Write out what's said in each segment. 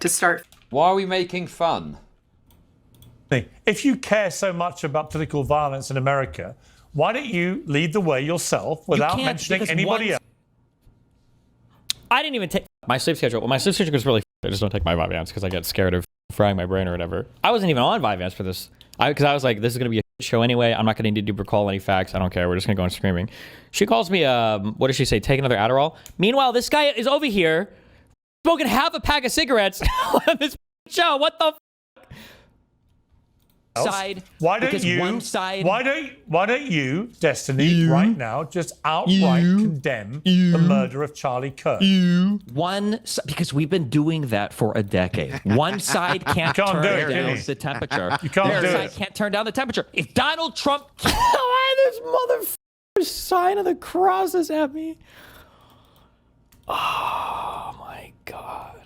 to start. Why are we making fun? If you care so much about political violence in America, why don't you lead the way yourself without mentioning anybody else? I didn't even take my sleep schedule. Well, my sleep schedule was really. I just don't take my Vyvanse because I get scared of frying my brain or whatever. I wasn't even on Vyvanse for this. Because I was like, this is going to be a show anyway. I'm not going to need to recall any facts. I don't care. We're just going to go on screaming. She calls me, what does she say? Take another Adderall. Meanwhile, this guy is over here smoking half a pack of cigarettes on this show. What the side? Why don't you? One side. Why don't you, Destiny, right now, just outright condemn the murder of Charlie Kirk? Because we've been doing that for a decade. One side can't turn down the temperature. You can't do it. Can't turn down the temperature. If Donald Trump, why this motherfucker sign of the crosses at me? Oh my god!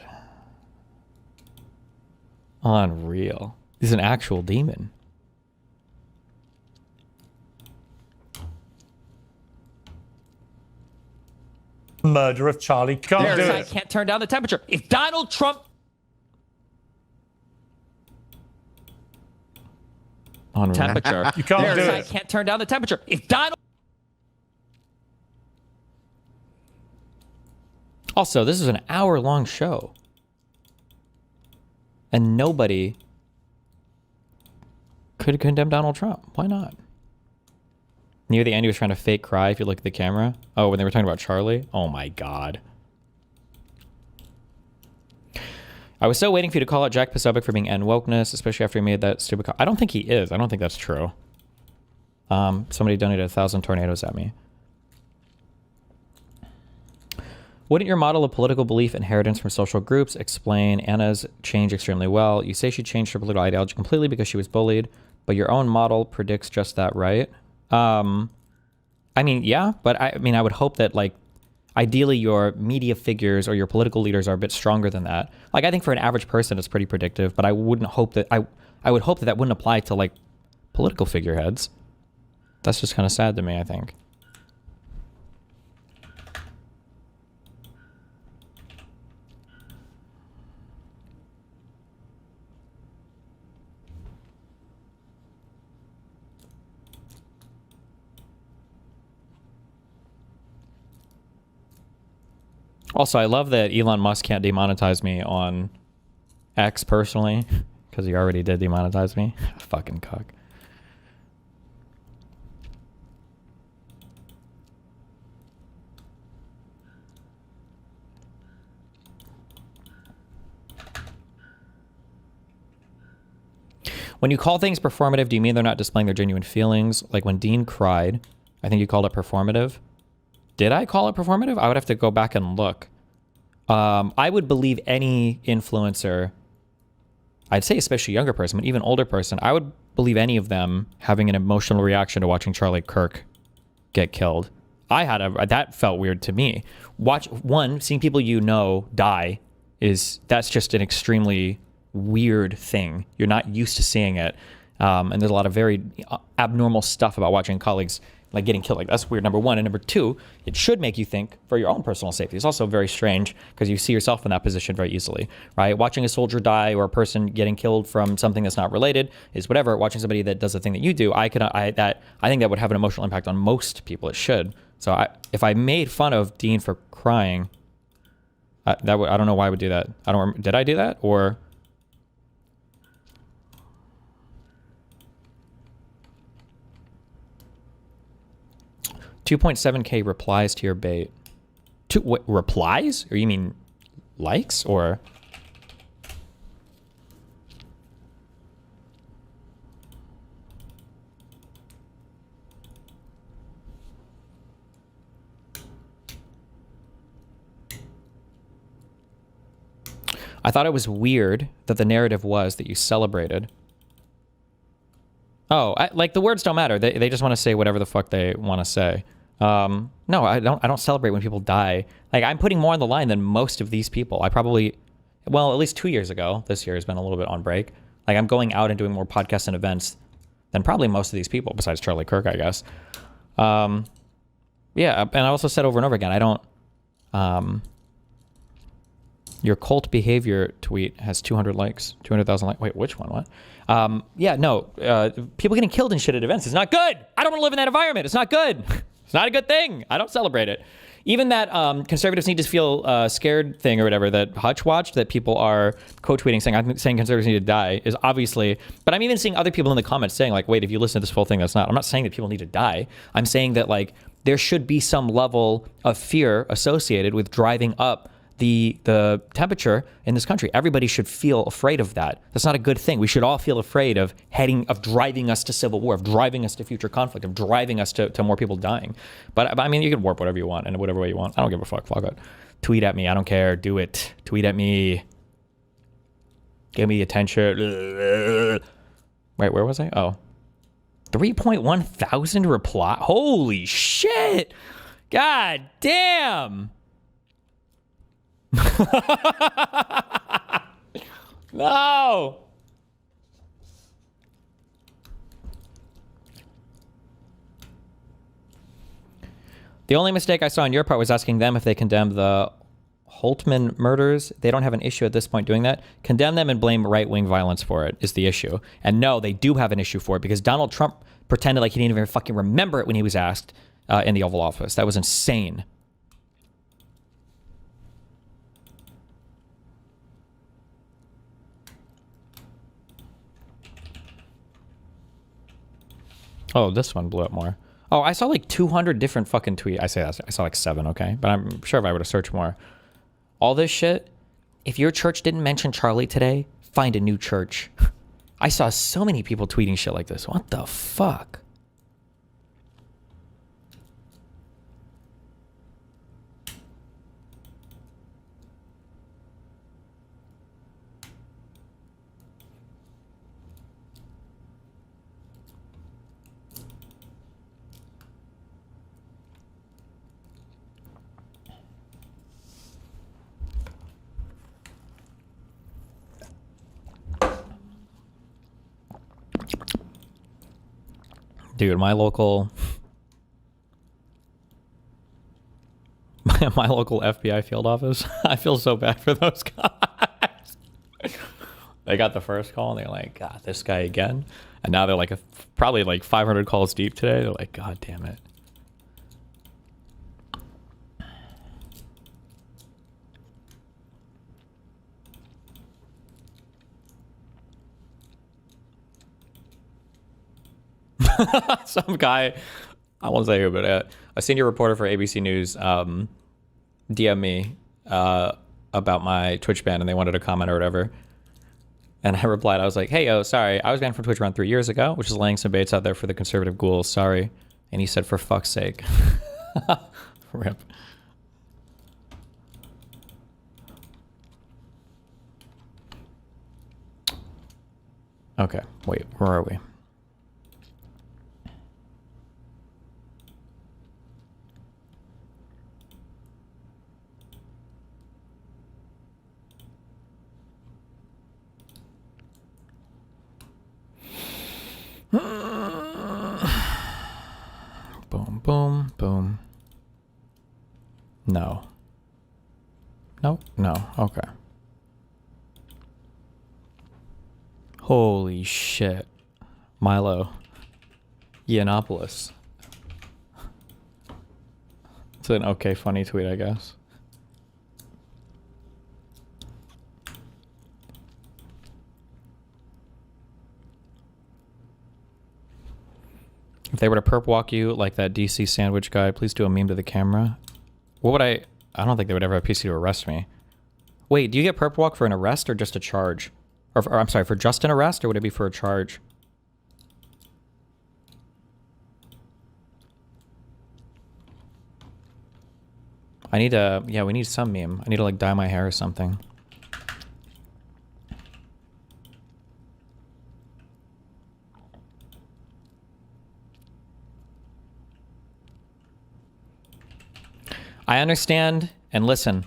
Unreal. He's an actual demon. Murder of Charlie Kirk. I can't turn down the temperature. If Donald Trump, Unreal. temperature. You can't do it. I can't turn down the temperature. If Donald. Also, this is an hour-long show, and nobody could condemn Donald Trump. Why not? Near the end, he was trying to fake cry if you look at the camera. Oh, when they were talking about Charlie? Oh my god. I was so waiting for you to call out Jack Posobiec for being N-wokeness, especially after he made that stupid I don't think he is. I don't think that's true. Somebody donated 1,000 tornadoes at me. Wouldn't your model of political belief inheritance from social groups explain Anna's change extremely well? You say she changed her political ideology completely because she was bullied, but your own model predicts just that, right? I mean, yeah, but I mean, I would hope that, like, ideally your media figures or your political leaders are a bit stronger than that. Like, I think for an average person, it's pretty predictive, but I wouldn't hope that, I would hope that that wouldn't apply to, like, political figureheads. That's just kind of sad to me, I think. Also, I love that Elon Musk can't demonetize me on X personally, because he already did demonetize me. Fucking cuck. When you call things performative, do you mean they're not displaying their genuine feelings? Like when Dean cried, I think you called it performative. Did I call it performative? I would have to go back and look. I would believe any influencer, I'd say especially younger person, but even older person, I would believe any of them having an emotional reaction to watching Charlie Kirk get killed. That felt weird to me. Seeing people you know die that's just an extremely weird thing. You're not used to seeing it. And there's a lot of very abnormal stuff about watching colleagues like getting killed. Like, that's weird, number one. And number two, it should make you think for your own personal safety. It's also very strange because you see yourself in that position very easily, right? Watching a soldier die or a person getting killed from something that's not related is whatever. Watching somebody that does the thing that you do, I think that would have an emotional impact on most people. It should. So if I made fun of Dean for crying, I don't know why I would do that. Did I do that? Or 2.7K replies to your bait. What, replies? Or you mean likes? Or I thought it was weird that the narrative was that you celebrated. Oh, like the words don't matter. They just want to say whatever the fuck they want to say. No, I don't celebrate when people die. Like, I'm putting more on the line than most of these people. I probably, well, at least 2 years ago, this year has been a little bit on break. Like, I'm going out and doing more podcasts and events than probably most of these people, besides Charlie Kirk, I guess. Yeah, and I also said over and over again, I don't, Your cult behavior tweet has 200 likes, 200,000 likes. Wait, which one? What? Yeah, no. People getting killed and shit at events is not good. I don't want to live in that environment. It's not good. It's not a good thing. I don't celebrate it. Even that conservatives need to feel scared thing or whatever that Hutch watched, that people are quote tweeting saying, I'm saying conservatives need to die, is obviously, but I'm even seeing other people in the comments saying like, wait, if you listen to this full thing, that's not, I'm not saying that people need to die. I'm saying that like, there should be some level of fear associated with driving up the temperature in this country. Everybody should feel afraid of that. That's not a good thing. We should all feel afraid of driving us to civil war, of driving us to future conflict, of driving us to more people dying. But I mean, you can warp whatever you want in whatever way you want. I don't give a fuck. Fuck it. Tweet at me. I don't care. Do it. Tweet at me. Give me attention. Wait, where was I? Oh. 3.1 thousand reply. Holy shit. God damn. No. The only mistake I saw on your part was asking them if they condemn the Holtman murders. They don't have an issue at this point doing that. Condemn them and blame right-wing violence for it is the issue. And no, they do have an issue for it because Donald Trump pretended like he didn't even fucking remember it when he was asked in the Oval Office. That was insane. Oh, this one blew up more. Oh, I saw like 200 different fucking tweets. I say that. I saw like 7, okay? But I'm sure if I were to search more. All this shit, if your church didn't mention Charlie today, find a new church. I saw so many people tweeting shit like this. What the fuck? Dude, my local FBI field office, I feel so bad for those guys. They got the first call and they're like, God, this guy again. And now they're like probably like 500 calls deep today. They're like, God damn it. Some guy, I won't say who, but a senior reporter for ABC News DM me about my Twitch ban and they wanted a comment or whatever. And I replied, I was like, hey, oh, sorry, I was banned from Twitch around 3 years ago, which is laying some baits out there for the conservative ghouls, sorry. And he said, for fuck's sake. Rip. Okay, wait, where are we? Boom, boom, boom. No. Nope, no, okay. Holy shit. Milo. Yiannopoulos. It's an okay funny tweet, I guess. If they were to perp walk you like that DC sandwich guy, please do a meme to the camera. What would I don't think they would ever have PC to arrest me. Wait, do you get perp walk for an arrest or just a charge? Or I'm sorry, for just an arrest or would it be for a charge? I need to, yeah, we need some meme. I need to like dye my hair or something. I understand, and listen,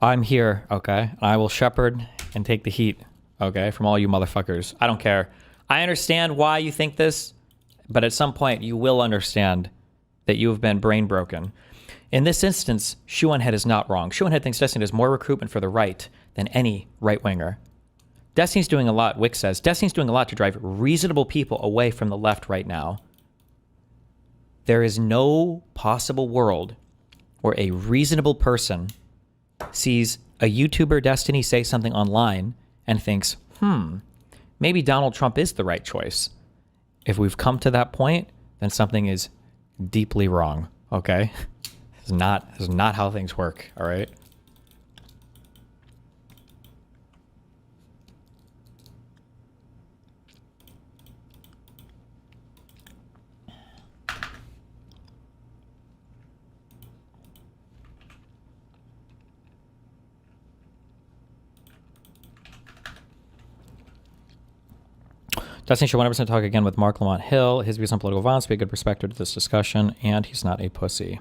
I'm here, okay? I will shepherd and take the heat, okay, from all you motherfuckers. I don't care. I understand why you think this, but at some point you will understand that you have been brain broken. In this instance, Shoe on Head is not wrong. Shoe on Head thinks Destiny does more recruitment for the right than any right-winger. Destiny's doing a lot, Wick says. Destiny's doing a lot to drive reasonable people away from the left right now. There is no possible world where a reasonable person sees a YouTuber Destiny say something online and thinks, maybe Donald Trump is the right choice. If we've come to that point, then something is deeply wrong, okay? It's not how things work, all right? Destiny should 100% talk again with Mark Lamont Hill. His views on political violence would be a good perspective to this discussion, and he's not a pussy.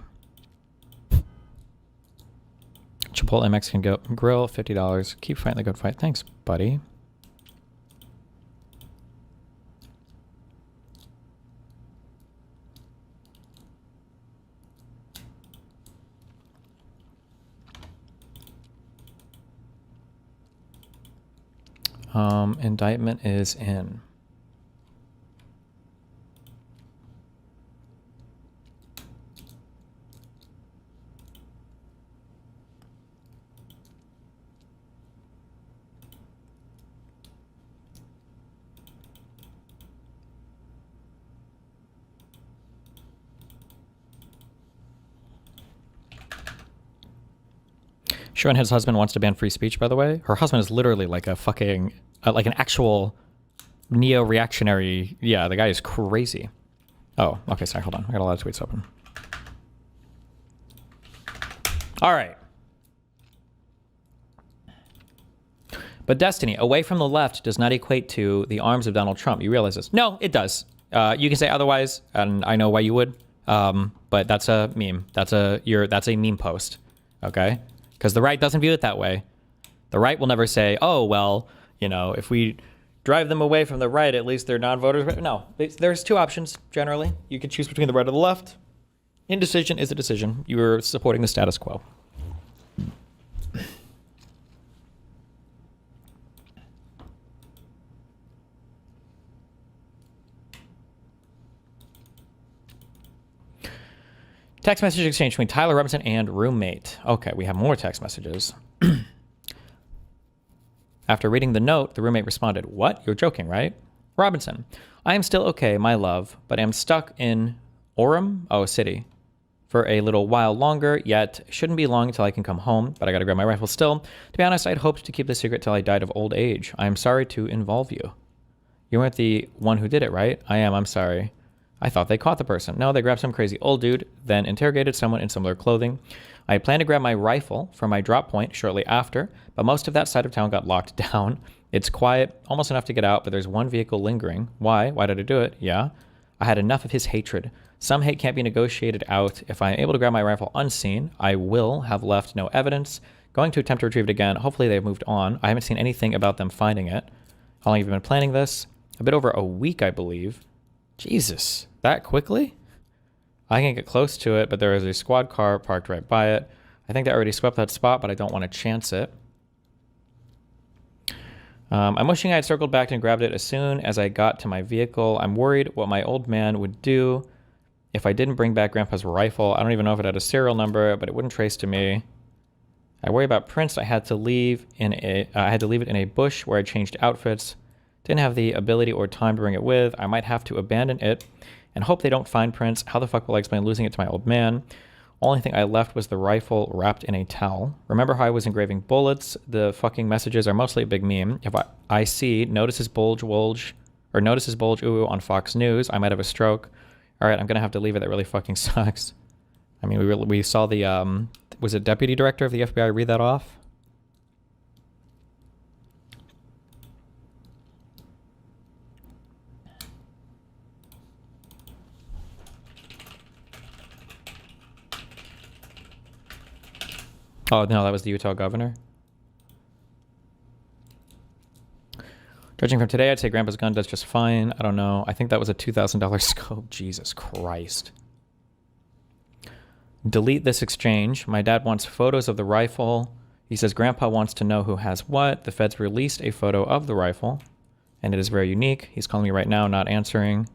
Chipotle Mexican Grill, $50. Keep fighting the good fight. Thanks, buddy. Indictment is in. Sharon, his husband wants to ban free speech, by the way. Her husband is literally like a fucking, like an actual neo-reactionary. Yeah, the guy is crazy. Oh, okay, sorry, hold on. I got a lot of tweets open. All right. But Destiny, away from the left does not equate to the arms of Donald Trump. You realize this? No, it does. You can say otherwise, and I know why you would. But that's a meme. That's a meme post. Okay? Because the right doesn't view it that way. The right will never say, oh, well, you know, if we drive them away from the right, at least they're non-voters. No, there's two options, generally. You can choose between the right or the left. Indecision is a decision. You are supporting the status quo. Text message exchange between Tyler Robinson and roommate. Okay, we have more text messages. After reading the note, the roommate responded, "What? You're joking, right?" Robinson, I am still okay, my love, but am stuck in Orem, a city, for a little while longer, yet shouldn't be long until I can come home, but I gotta grab my rifle still. To be honest, I'd hoped to keep the secret till I died of old age. I am sorry to involve you. You weren't the one who did it, right? I'm sorry. I thought they caught the person. No, they grabbed some crazy old dude, then interrogated someone in similar clothing. I had planned to grab my rifle from my drop point shortly after, but most of that side of town got locked down. It's quiet, almost enough to get out, but there's one vehicle lingering. Why? Why did I do it? Yeah. I had enough of his hatred. Some hate can't be negotiated out. If I am able to grab my rifle unseen, I will have left no evidence. Going to attempt to retrieve it again. Hopefully they've moved on. I haven't seen anything about them finding it. How long have you been planning this? A bit over a week, I believe. Jesus, that quickly? I can get close to it, but there is a squad car parked right by it. I think they already swept that spot, but I don't want to chance it. I'm wishing I had circled back and grabbed it as soon as I got to my vehicle. I'm worried what my old man would do if I didn't bring back Grandpa's rifle. I don't even know if it had a serial number, but it wouldn't trace to me. I worry about Prince. I had to leave it in a bush where I changed outfits. Didn't have the ability or time to bring it with. I might have to abandon it and hope they don't find Prince. How the fuck will I explain losing it to my old man? Only thing I left was the rifle wrapped in a towel. Remember how I was engraving bullets? The fucking messages are mostly a big meme. If I see notices bulge ooh on Fox News, I might have a stroke. All right, I'm gonna have to leave it. That really fucking sucks. I mean, we saw the was it deputy director of the FBI read that off? Oh, no, that was the Utah governor. Judging from today, I'd say Grandpa's gun does just fine. I don't know. I think that was a $2,000 scope. Jesus Christ. Delete this exchange. My dad wants photos of the rifle He says, Grandpa wants to know who has what. The feds released a photo of the rifle, and it is very unique. He's calling me right now, not answering.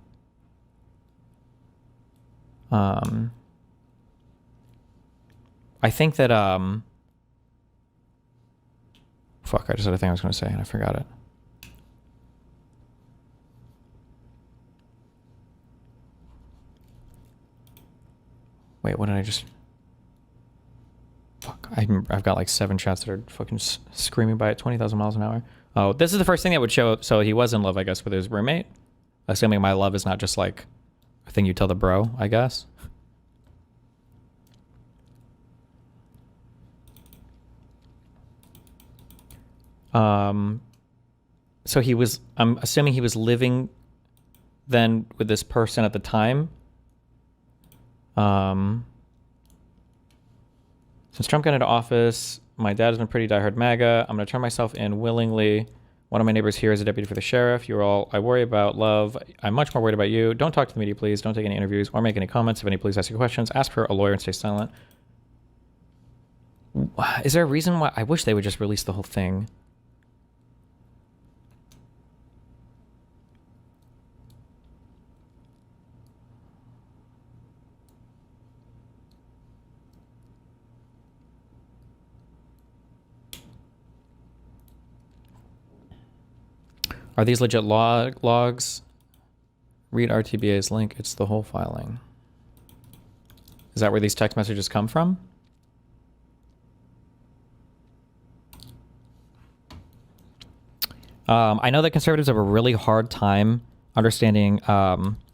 I think that, fuck, I just had a thing I was going to say, and I forgot it. Wait, what did I just... Fuck, I've got like 7 chats that are fucking screaming by at 20,000 miles an hour. Oh, this is the first thing that would show. So he was in love, I guess, with his roommate. Assuming my love is not just like a thing you tell the bro, I guess. So he was, I'm assuming he was living then with this person at the time. Since Trump got into office, my dad has been pretty diehard MAGA. I'm going to turn myself in willingly. One of my neighbors here is a deputy for the sheriff. You're all I worry about. Love. I'm much more worried about you. Don't talk to the media, please. Don't take any interviews or make any comments. If any, please ask your questions. Ask for a lawyer and stay silent. Is there a reason why? I wish they would just release the whole thing. Are these legit logs? Read RTBA's link. It's the whole filing. Is that where these text messages come from? I know that conservatives have a really hard time understanding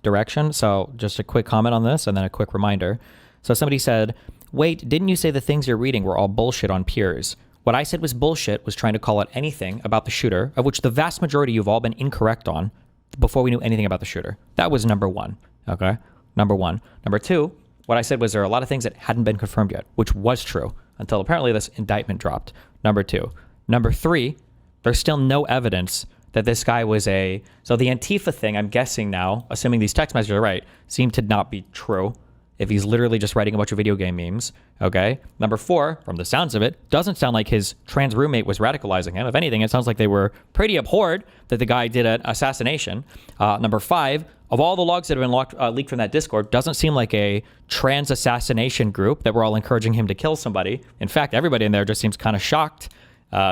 direction. So just a quick comment on this and then a quick reminder. So somebody said, wait, didn't you say the things you're reading were all bullshit on Piers? What I said was bullshit was trying to call out anything about the shooter, of which the vast majority you've all been incorrect on before we knew anything about the shooter. That was number one, okay? Number one. Number two, what I said was there are a lot of things that hadn't been confirmed yet, which was true until apparently this indictment dropped. Number two. Number three, there's still no evidence that this guy was a... So the Antifa thing, I'm guessing now, assuming these text messages are right, seem to not be true. If he's literally just writing a bunch of video game memes, okay? Number four, from the sounds of it, doesn't sound like his trans roommate was radicalizing him. If anything, it sounds like they were pretty abhorred that the guy did an assassination. Number five, of all the logs that have been leaked from that Discord, doesn't seem like a trans assassination group that were all encouraging him to kill somebody. In fact, everybody in there just seems kind of shocked.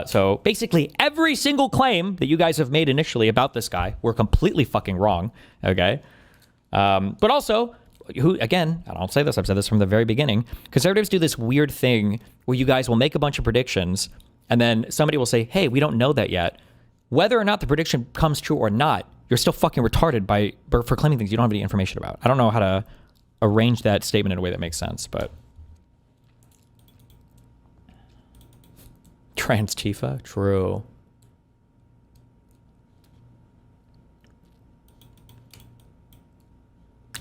So basically, every single claim that you guys have made initially about this guy were completely fucking wrong, okay? But also... who, again, I don't say this, I've said this from the very beginning, conservatives do this weird thing where you guys will make a bunch of predictions and then somebody will say, hey, we don't know that yet. Whether or not the prediction comes true or not, you're still fucking retarded for claiming things you don't have any information about. I don't know how to arrange that statement in a way that makes sense, but... Trans Tifa? True.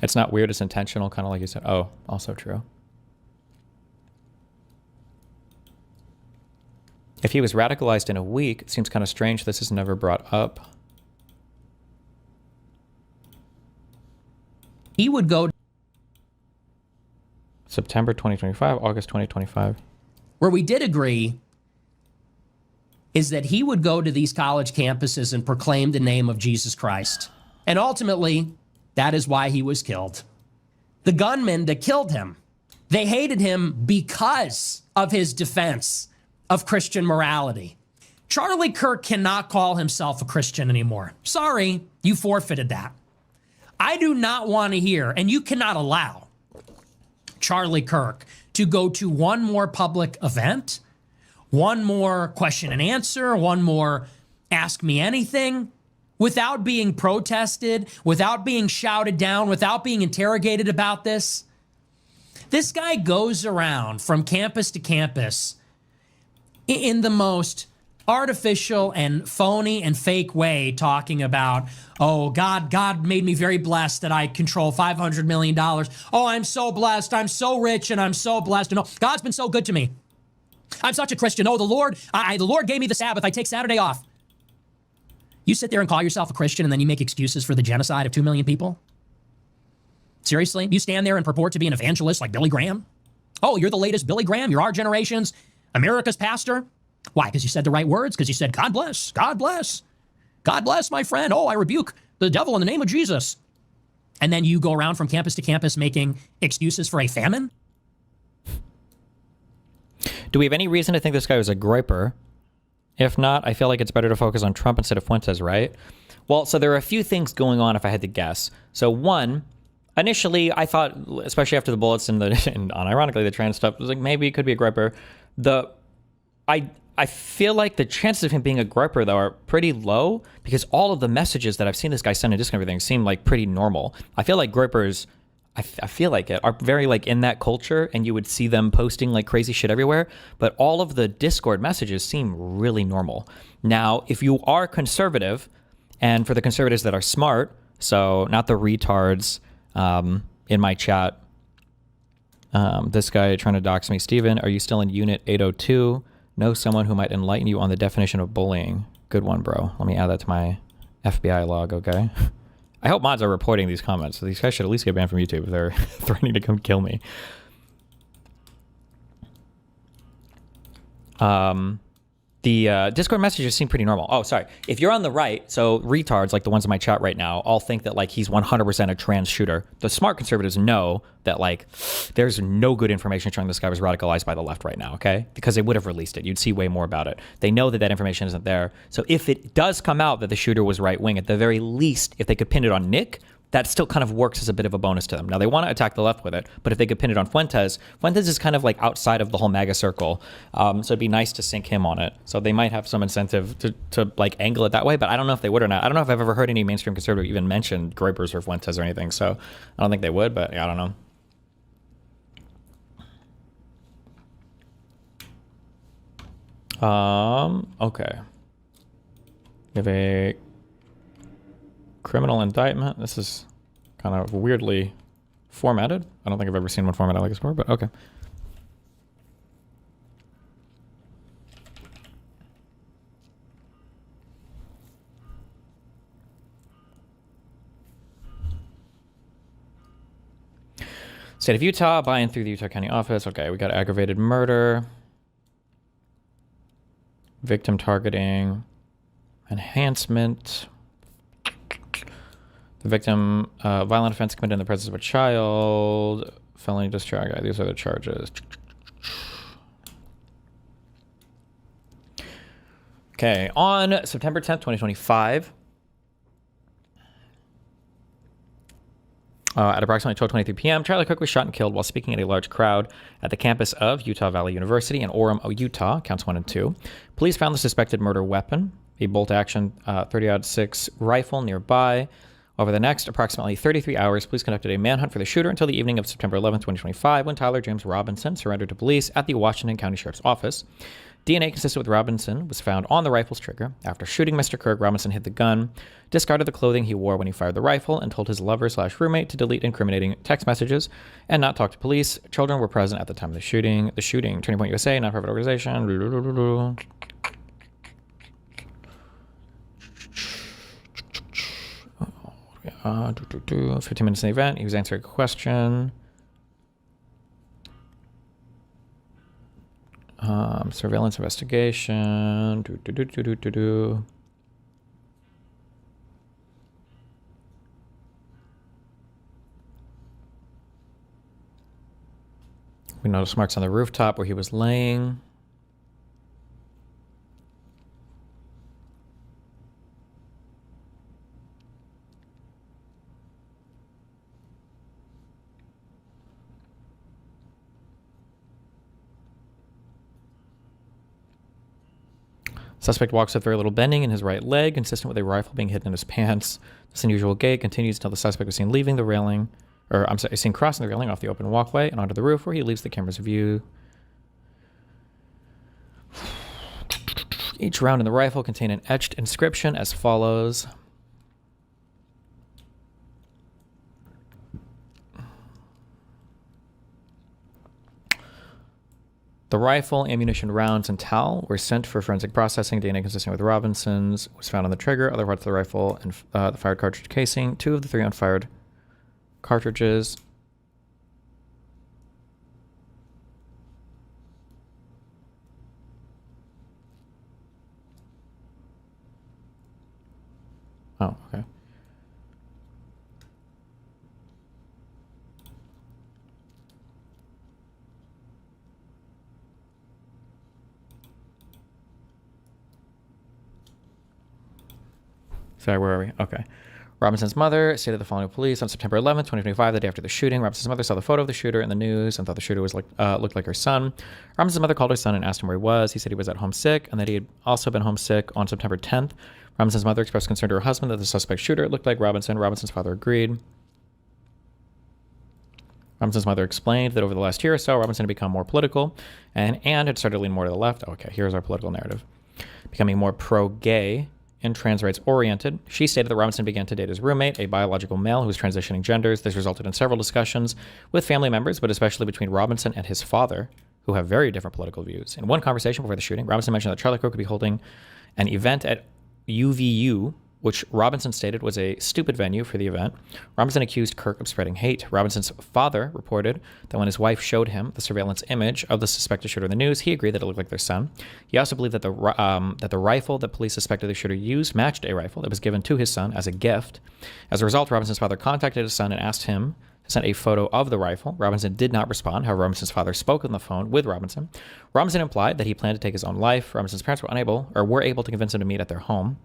It's not weird, it's intentional, kind of like you said. Oh, also true. If he was radicalized in a week, it seems kind of strange this is never brought up. He would go... September 2025, August 2025. Where we did agree is that he would go to these college campuses and proclaim the name of Jesus Christ. And ultimately... that is why he was killed. The gunmen that killed him, they hated him because of his defense of Christian morality. Charlie Kirk cannot call himself a Christian anymore. Sorry, you forfeited that. I do not want to hear, and you cannot allow Charlie Kirk to go to one more public event, one more question and answer, one more ask me anything, without being protested, without being shouted down, without being interrogated about this. This guy goes around from campus to campus in the most artificial and phony and fake way, talking about, oh, God made me very blessed that I control $500 million. Oh, I'm so blessed. I'm so rich and I'm so blessed. And oh, God's been so good to me. I'm such a Christian. Oh, the Lord gave me the Sabbath. I take Saturday off. You sit there and call yourself a Christian and then you make excuses for the genocide of 2 million people? Seriously? You stand there and purport to be an evangelist like Billy Graham? Oh, you're the latest Billy Graham? You're our generation's America's pastor? Why? Because you said the right words? Because you said, God bless, God bless, God bless my friend. Oh, I rebuke the devil in the name of Jesus. And then you go around from campus to campus making excuses for a famine? Do we have any reason to think this guy was a groyper? If not, I feel like it's better to focus on Trump instead of Fuentes, right? Well, so there are a few things going on if I had to guess. So one, initially I thought, especially after the bullets and unironically the trans stuff, was like maybe it could be a groyper. I feel like the chances of him being a groyper though are pretty low because all of the messages that I've seen this guy send in Discord and everything seem like pretty normal. I feel like groypers, I feel like it, are very like in that culture and you would see them posting like crazy shit everywhere, but all of the Discord messages seem really normal. Now, if you are conservative, and for the conservatives that are smart, so not the retards in my chat, this guy trying to dox me, Steven, are you still in Unit 802? Know someone who might enlighten you on the definition of bullying. Good one, bro. Let me add that to my FBI log, okay? I hope mods are reporting these comments. So these guys should at least get banned from YouTube if they're threatening to come kill me. The Discord messages seem pretty normal. Oh, sorry. If you're on the right, so retards like the ones in my chat right now, all think that like he's 100% a trans shooter. The smart conservatives know that like there's no good information showing this guy was radicalized by the left right now, okay? Because they would have released it. You'd see way more about it. They know that that information isn't there. So if it does come out that the shooter was right wing, at the very least, if they could pin it on Nick, that still kind of works as a bit of a bonus to them. Now, they want to attack the left with it, but if they could pin it on Fuentes, Fuentes is kind of like outside of the whole MAGA circle, so it'd be nice to sink him on it. So they might have some incentive to like angle it that way, but I don't know if they would or not. I don't know if I've ever heard any mainstream conservative even mention Groypers or Fuentes or anything, so I don't think they would, but yeah, I don't know. Okay. We have a criminal indictment. This is kind of weirdly formatted. I don't think I've ever seen one formatted like this before, but okay. State of Utah, by and through the Utah County Office. Okay, we got aggravated murder, victim targeting, enhancement. The victim, violent offense committed in the presence of a child, felony discharge. Okay, these are the charges. Okay, on September 10th, 2025, at approximately 12:23 p.m., Charlie Kirk was shot and killed while speaking at a large crowd at the campus of Utah Valley University in Orem, Utah, counts 1 and 2. Police found the suspected murder weapon, a bolt-action .30-06 rifle nearby. Over the next approximately 33 hours, police conducted a manhunt for the shooter until the evening of September 11, 2025, when Tyler James Robinson surrendered to police at the Washington County Sheriff's Office. DNA consistent with Robinson was found on the rifle's trigger. After shooting Mr. Kirk, Robinson hid the gun, discarded the clothing he wore when he fired the rifle, and told his lover/roommate to delete incriminating text messages and not talk to police. Children were present at the time of the shooting. Turning Point USA, nonprofit organization. 15 minutes in the event, he was answering a question. Surveillance investigation. We noticed marks on the rooftop where he was laying. Suspect walks with very little bending in his right leg, consistent with a rifle being hidden in his pants. This unusual gait continues until the suspect was seen leaving the railing, seen crossing the railing off the open walkway and onto the roof, where he leaves the camera's view. Each round in the rifle contained an etched inscription as follows. The rifle, ammunition, rounds, and towel were sent for forensic processing. DNA consistent with Robinson's was found on the trigger, other parts of the rifle, and the fired cartridge casing. 2 of the 3 unfired cartridges. Oh, okay. Sorry, where are we? Okay. Robinson's mother stated the following to police on September 11th, 2025, the day after the shooting. Robinson's mother saw the photo of the shooter in the news and thought the shooter was looked like her son. Robinson's mother called her son and asked him where he was. He said he was at home sick and that he had also been homesick on September 10th. Robinson's mother expressed concern to her husband that the suspect shooter looked like Robinson. Robinson's father agreed. Robinson's mother explained that over the last year or so, Robinson had become more political and had started to lean more to the left. Okay, here's our political narrative. Becoming more pro-gay and trans rights oriented. She stated that Robinson began to date his roommate, a biological male who was transitioning genders. This resulted in several discussions with family members, but especially between Robinson and his father, who have very different political views. In one conversation before the shooting, Robinson mentioned that Charlie Kirk would be holding an event at UVU, which Robinson stated was a stupid venue for the event. Robinson accused Kirk of spreading hate. Robinson's father reported that when his wife showed him the surveillance image of the suspected shooter in the news, he agreed that it looked like their son. He also believed that the rifle that police suspected the shooter used matched a rifle that was given to his son as a gift. As a result, Robinson's father contacted his son and asked him to send a photo of the rifle. Robinson did not respond. However, Robinson's father spoke on the phone with Robinson. Robinson implied that he planned to take his own life. Robinson's parents were able to convince him to meet at their home.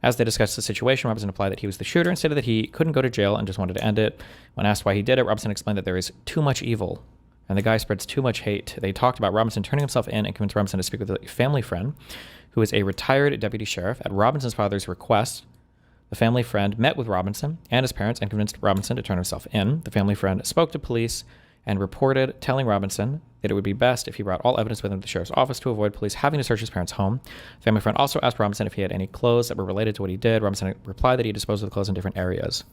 As they discussed the situation, Robinson implied that he was the shooter and stated that he couldn't go to jail and just wanted to end it. When asked why he did it, Robinson explained that there is too much evil and the guy spreads too much hate. They talked about Robinson turning himself in and convinced Robinson to speak with a family friend who is a retired deputy sheriff. At Robinson's father's request, the family friend met with Robinson and his parents and convinced Robinson to turn himself in. The family friend spoke to police and reported telling Robinson that it would be best if he brought all evidence with him to the sheriff's office to avoid police having to search his parents' home. The family friend also asked Robinson if he had any clothes that were related to what he did. Robinson replied that he disposed of the clothes in different areas.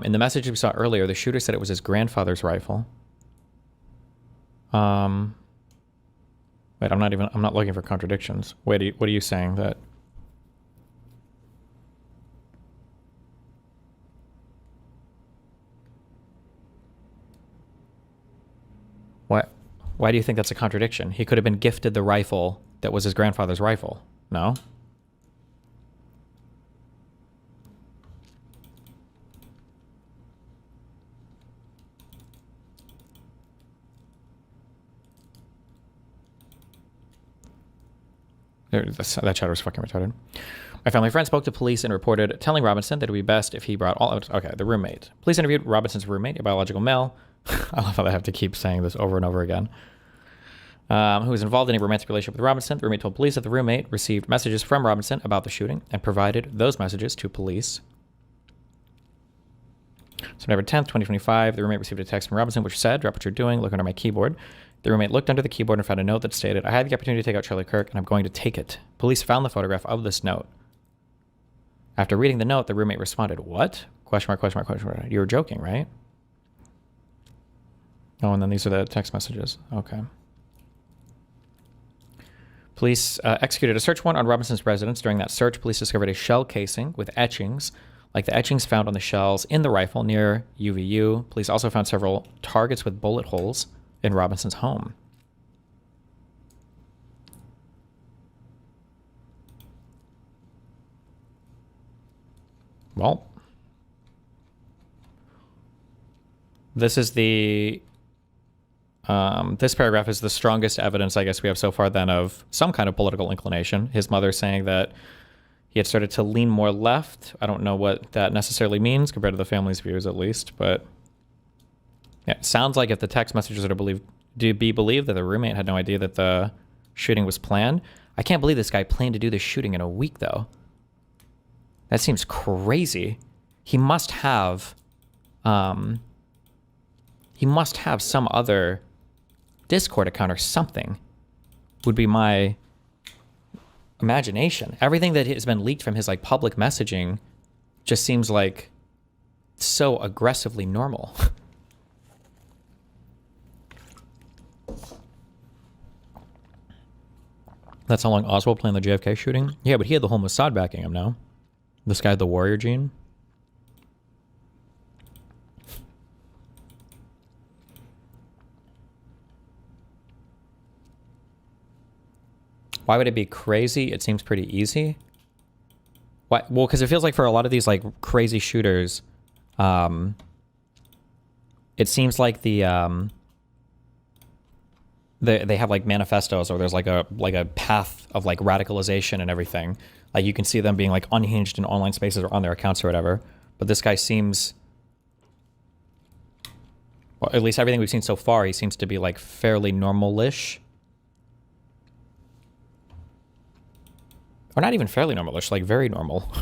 In the message we saw earlier, the shooter said it was his grandfather's rifle. Wait, I'm not looking for contradictions. Wait, what are you saying that? Why do you think that's a contradiction? He could have been gifted the rifle that was his grandfather's rifle. No? That chatter was fucking retarded. My family friend spoke to police and reported telling Robinson that it would be best if he brought all evidence. Okay, the roommate. Police interviewed Robinson's roommate, a biological male. I love how they have to keep saying this over and over again. Who was involved in a romantic relationship with Robinson. The roommate told police that the roommate received messages from Robinson about the shooting and provided those messages to police. September 10th, 2025, the roommate received a text from Robinson which said, "Drop what you're doing, look under my keyboard." The roommate looked under the keyboard and found a note that stated, "I had the opportunity to take out Charlie Kirk, and I'm going to take it." Police found the photograph of this note. After reading the note, the roommate responded, "What? Question mark, question mark, question mark. You were joking, right?" Oh, and then these are the text messages. Okay. Police executed a search warrant on Robinson's residence. During that search, police discovered a shell casing with etchings, like the etchings found on the shells in the rifle near UVU. Police also found several targets with bullet holes in Robinson's home. Well, this is the this paragraph is the strongest evidence, I guess, we have so far then of some kind of political inclination. His mother saying that he had started to lean more left. I don't know what that necessarily means compared to the family's views, at least, but yeah, it sounds like if the text messages are to be believed that the roommate had no idea that the shooting was planned. I can't believe this guy planned to do this shooting in a week, though. That seems crazy. He must have some other Discord account or something, would be my imagination. Everything that has been leaked from his like public messaging just seems like so aggressively normal. That's how long Oswald planned the JFK shooting? Yeah, but he had the whole Mossad backing him now. This guy had the warrior gene. Why would it be crazy? It seems pretty easy. Why? Well, because it feels like for a lot of these like crazy shooters, it seems like they have like manifestos, or there's like a path of like radicalization and everything. Like you can see them being like unhinged in online spaces or on their accounts or whatever. But this guy seems, well, at least everything we've seen so far, he seems to be like fairly normal-ish. Or not even fairly normal-ish, like very normal.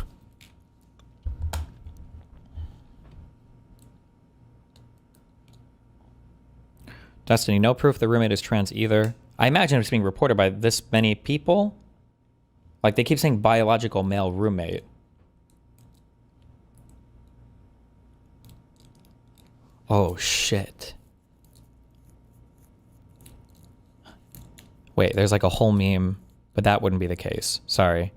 Destiny, no proof the roommate is trans either. I imagine it's being reported by this many people. Like, they keep saying biological male roommate. Oh, shit. Wait, there's like a whole meme, but that wouldn't be the case. Sorry.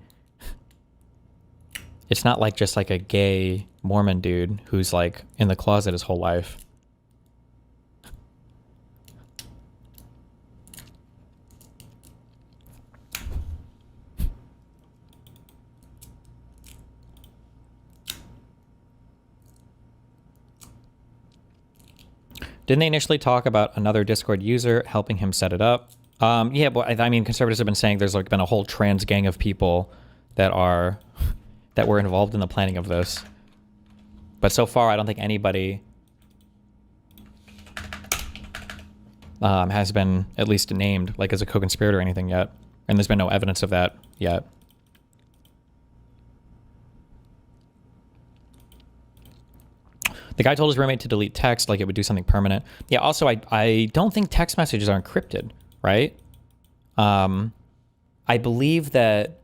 It's not like just like a gay Mormon dude who's like in the closet his whole life. Didn't they initially talk about another Discord user helping him set it up? Yeah, but I mean, conservatives have been saying there's like been a whole trans gang of people that were involved in the planning of this. But so far, I don't think anybody has been at least named like as a co-conspirator or anything yet. And there's been no evidence of that yet. The guy told his roommate to delete text like it would do something permanent. Yeah, also, I don't think text messages are encrypted, right? I believe that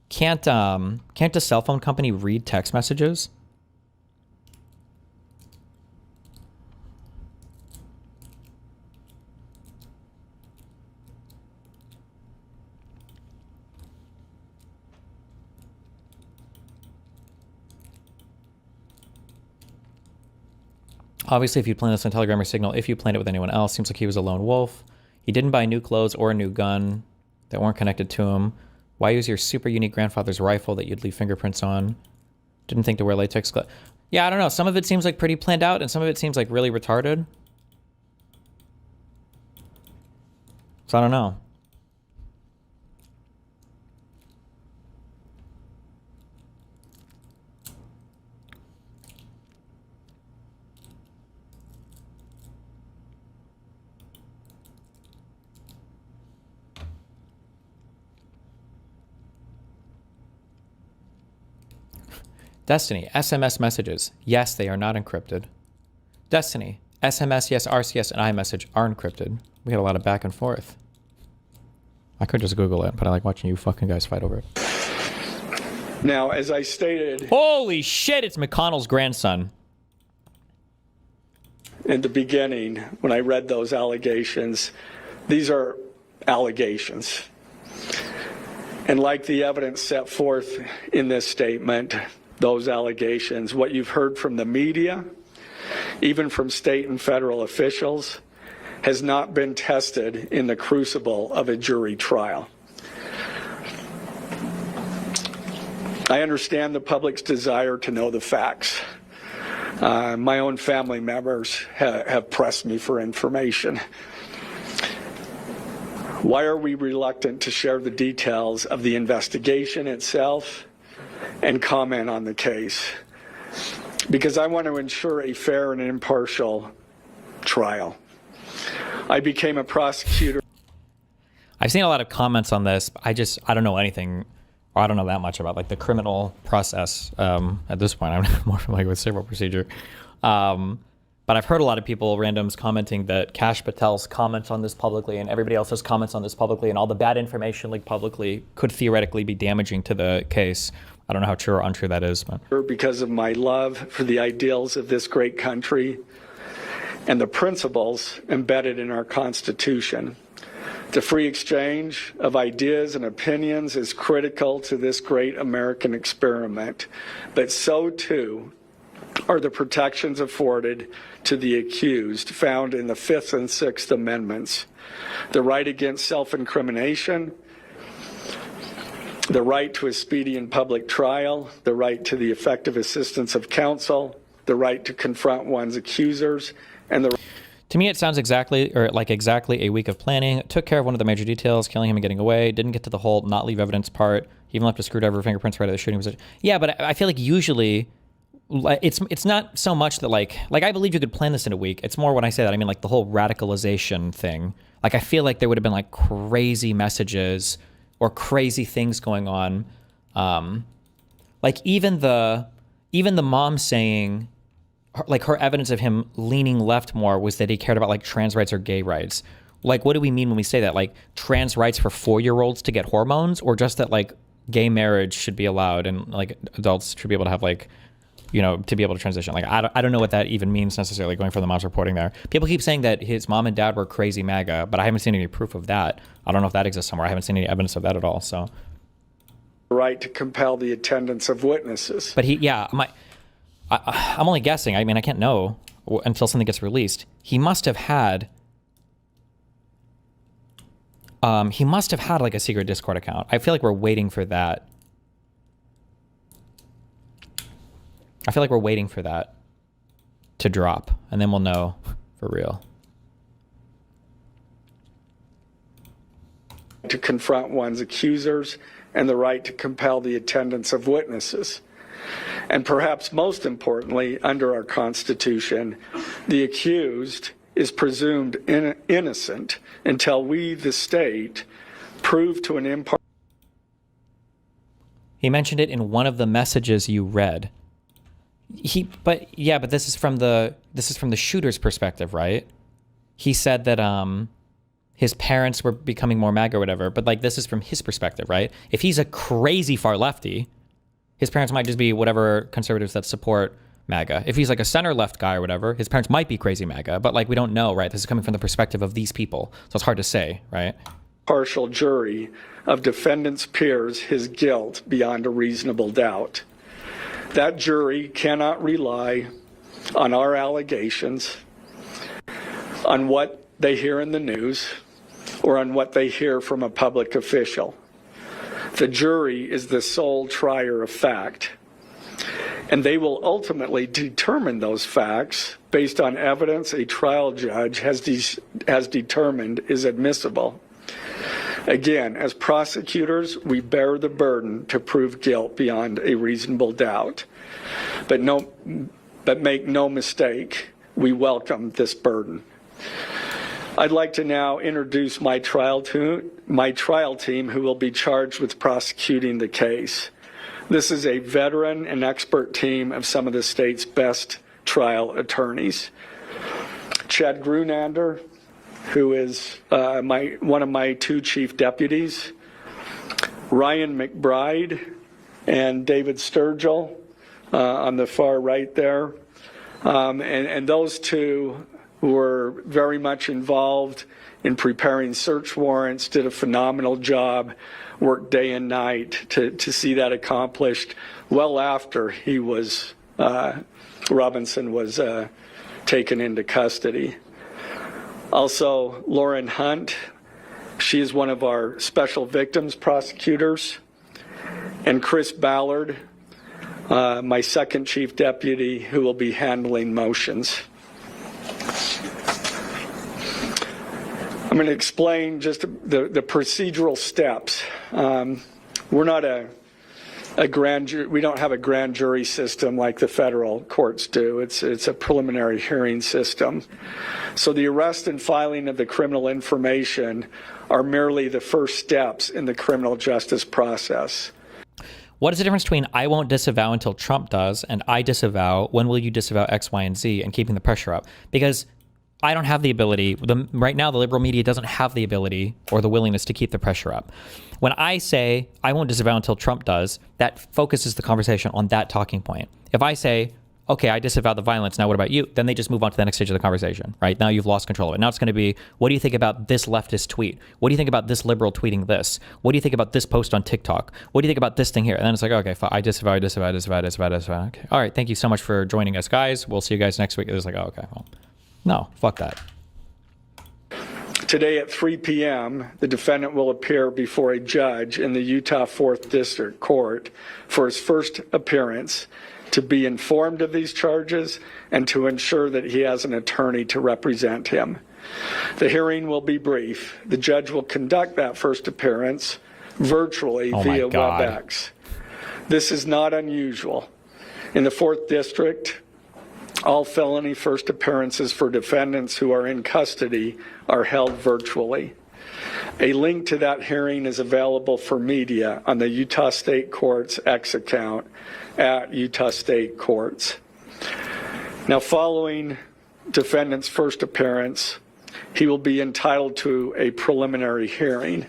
can't a cell phone company read text messages? Obviously, if you plan this on Telegram or Signal, if you planned it with anyone else, seems like he was a lone wolf. He didn't buy new clothes or a new gun that weren't connected to him. Why use your super unique grandfather's rifle that you'd leave fingerprints on? Didn't think to wear latex gloves. Yeah, I don't know. Some of it seems like pretty planned out, and some of it seems like really retarded. So I don't know. Destiny, SMS messages. Yes, they are not encrypted. Destiny, SMS, yes, RCS, and iMessage are encrypted. We had a lot of back and forth. I could just Google it, but I like watching you fucking guys fight over it. Now, as I stated... Holy shit, it's McConnell's grandson. In the beginning, when I read those allegations, these are allegations. And like the evidence set forth in this statement, those allegations, what you've heard from the media, even from state and federal officials, has not been tested in the crucible of a jury trial. I understand the public's desire to know the facts. My own family members have pressed me for information. Why are we reluctant to share the details of the investigation itself and comment on the case? Because I want to ensure a fair and impartial trial. I became a prosecutor. I've seen a lot of comments on this. I don't know anything, or I don't know that much about like the criminal process at this point. I'm more familiar with civil procedure. But I've heard a lot of people, randoms, commenting that Kash Patel's comments on this publicly and everybody else's comments on this publicly and all the bad information leaked publicly could theoretically be damaging to the case. I don't know how true or untrue that is. But. Because of my love for the ideals of this great country and the principles embedded in our Constitution. The free exchange of ideas and opinions is critical to this great American experiment, but so too are the protections afforded to the accused found in the Fifth and Sixth Amendments, the right against self-incrimination, the right to a speedy and public trial, the right to the effective assistance of counsel, the right to confront one's accusers, and the... To me, it sounds exactly a week of planning. Took care of one of the major details, killing him and getting away. Didn't get to the whole not leave evidence part. He even left a screwdriver fingerprints right at the shooting position. Yeah, but I feel like usually it's not so much that like I believe you could plan this in a week. It's more when I say that, I mean like the whole radicalization thing. Like I feel like there would have been like crazy messages or crazy things going on. Like even the mom saying, like her evidence of him leaning left more was that he cared about like trans rights or gay rights. Like, what do we mean when we say that? Like trans rights for 4-year-olds to get hormones, or just that like gay marriage should be allowed and like adults should be able to have like, you know, to be able to transition. Like, I don't know what that even means necessarily, going from the mom's reporting there. People keep saying that his mom and dad were crazy MAGA, but I haven't seen any proof of that. I don't know if that exists somewhere. I haven't seen any evidence of that at all. So, right to compel the attendance of witnesses. But I'm only guessing. I mean, I can't know until something gets released. He must have had like a secret Discord account. I feel like we're waiting for that. I feel like we're waiting for that to drop, and then we'll know for real. To confront one's accusers and the right to compel the attendance of witnesses. And perhaps most importantly, under our Constitution, the accused is presumed innocent until we, the state, prove to an impartial... He mentioned it in one of the messages you read. But this is from the shooter's perspective, right? He said that his parents were becoming more MAGA or whatever, but like this is from his perspective, right? If he's a crazy far lefty, his parents might just be whatever conservatives that support MAGA. If he's like a center left guy or whatever, his parents might be crazy MAGA, but like we don't know, right? This is coming from the perspective of these people, so it's hard to say, right? Partial jury of defendant's peers his guilt beyond a reasonable doubt. That jury cannot rely on our allegations, on what they hear in the news, or on what they hear from a public official. The jury is the sole trier of fact, and they will ultimately determine those facts based on evidence a trial judge has determined is admissible. Again, as prosecutors, we bear the burden to prove guilt beyond a reasonable doubt. But make no mistake, we welcome this burden. I'd like to now introduce my trial team who will be charged with prosecuting the case. This is a veteran and expert team of some of the state's best trial attorneys. Chad Grunander, who is one of my 2 chief deputies, Ryan McBride and David Sturgill on the far right there. And those 2 were very much involved in preparing search warrants, did a phenomenal job, worked day and night to see that accomplished well after he was, Robinson was taken into custody. Also, Lauren Hunt, she is one of our special victims prosecutors, and Chris Ballard, my 2nd chief deputy, who will be handling motions. I'm going to explain just the procedural steps. We're not a grand jury. We don't have a grand jury system like the federal courts do. It's a preliminary hearing system. So the arrest and filing of the criminal information are merely the first steps in the criminal justice process. What is the difference between I won't disavow until Trump does and I disavow, when will you disavow X, Y, and Z, and keeping the pressure up? Because I don't have the ability, right now the liberal media doesn't have the ability or the willingness to keep the pressure up. When I say I won't disavow until Trump does, that focuses the conversation on that talking point. If I say, okay, I disavow the violence, now what about you? Then they just move on to the next stage of the conversation, right? Now you've lost control of it. Now it's going to be, what do you think about this leftist tweet? What do you think about this liberal tweeting this? What do you think about this post on TikTok? What do you think about this thing here? And then it's like, okay, I disavow. Okay. All right, thank you so much for joining us, guys. We'll see you guys next week. It's like, oh, okay, well, no, fuck that. Today at 3 p.m., the defendant will appear before a judge in the Utah 4th District Court for his first appearance to be informed of these charges and to ensure that he has an attorney to represent him. The hearing will be brief. The judge will conduct that first appearance virtually via WebEx. This is not unusual. In the 4th District, all felony first appearances for defendants who are in custody are held virtually. A link to that hearing is available for media on the Utah State Court's X account at Utah State Courts. Now, following defendant's first appearance, he will be entitled to a preliminary hearing.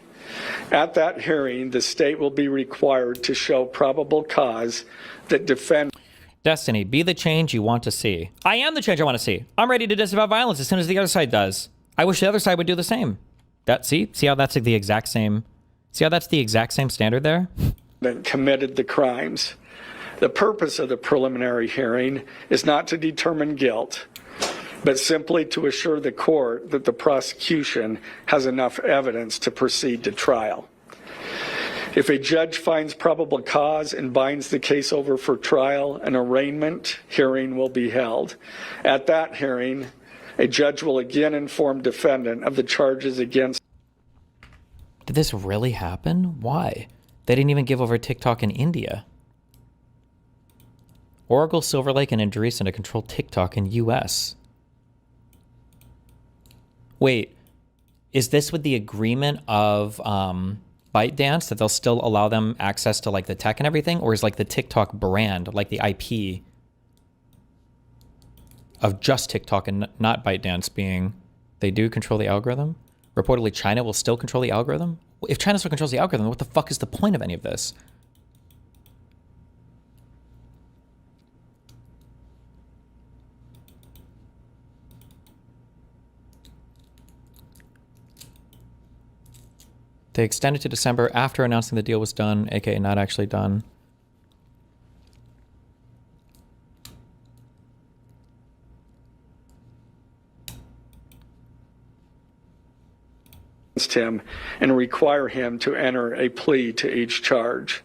At that hearing, the state will be required to show probable cause that defendant Destiny, be the change you want to see. I am the change I want to see. I'm ready to disavow violence as soon as the other side does. I wish the other side would do the same. See how that's the exact same. See how that's the exact same standard there? that committed the crimes. The purpose of the preliminary hearing is not to determine guilt, but simply to assure the court that the prosecution has enough evidence to proceed to trial. If a judge finds probable cause and binds the case over for trial, an arraignment hearing will be held. At that hearing, a judge will again inform defendant of the charges against. Did this really happen? Why? They didn't even give over TikTok in India. Oracle, Silver Lake, and Andreessen to control TikTok in US. Wait, is this with the agreement of ByteDance that they'll still allow them access to like the tech and everything, or is like the TikTok brand, like the IP of just TikTok and not ByteDance being they do control the algorithm? Reportedly, China will still control the algorithm. If China still controls the algorithm, what the fuck is the point of any of this? They extended to December after announcing the deal was done, aka not actually done. Him and require him to enter a plea to each charge.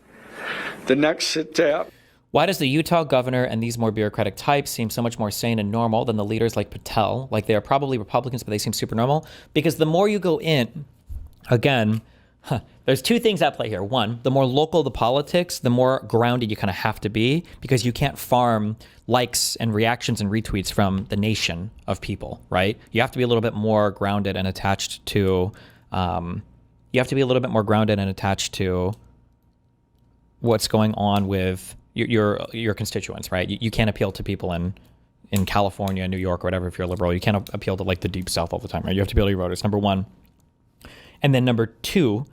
The next step. Why does the Utah governor and these more bureaucratic types seem so much more sane and normal than the leaders like Patel? Like they are probably Republicans, but they seem super normal. Because the more you go in, again, there's two things at play here. One, the more local the politics, the more grounded you kind of have to be, because you can't farm likes and reactions and retweets from the nation of people, right? You have to be a little bit more grounded and attached to, what's going on with your constituents, right? You can't appeal to people in California, New York, or whatever if you're a liberal. You can't appeal to like the deep south all the time, right? You have to appeal to your voters, number one. And then number two,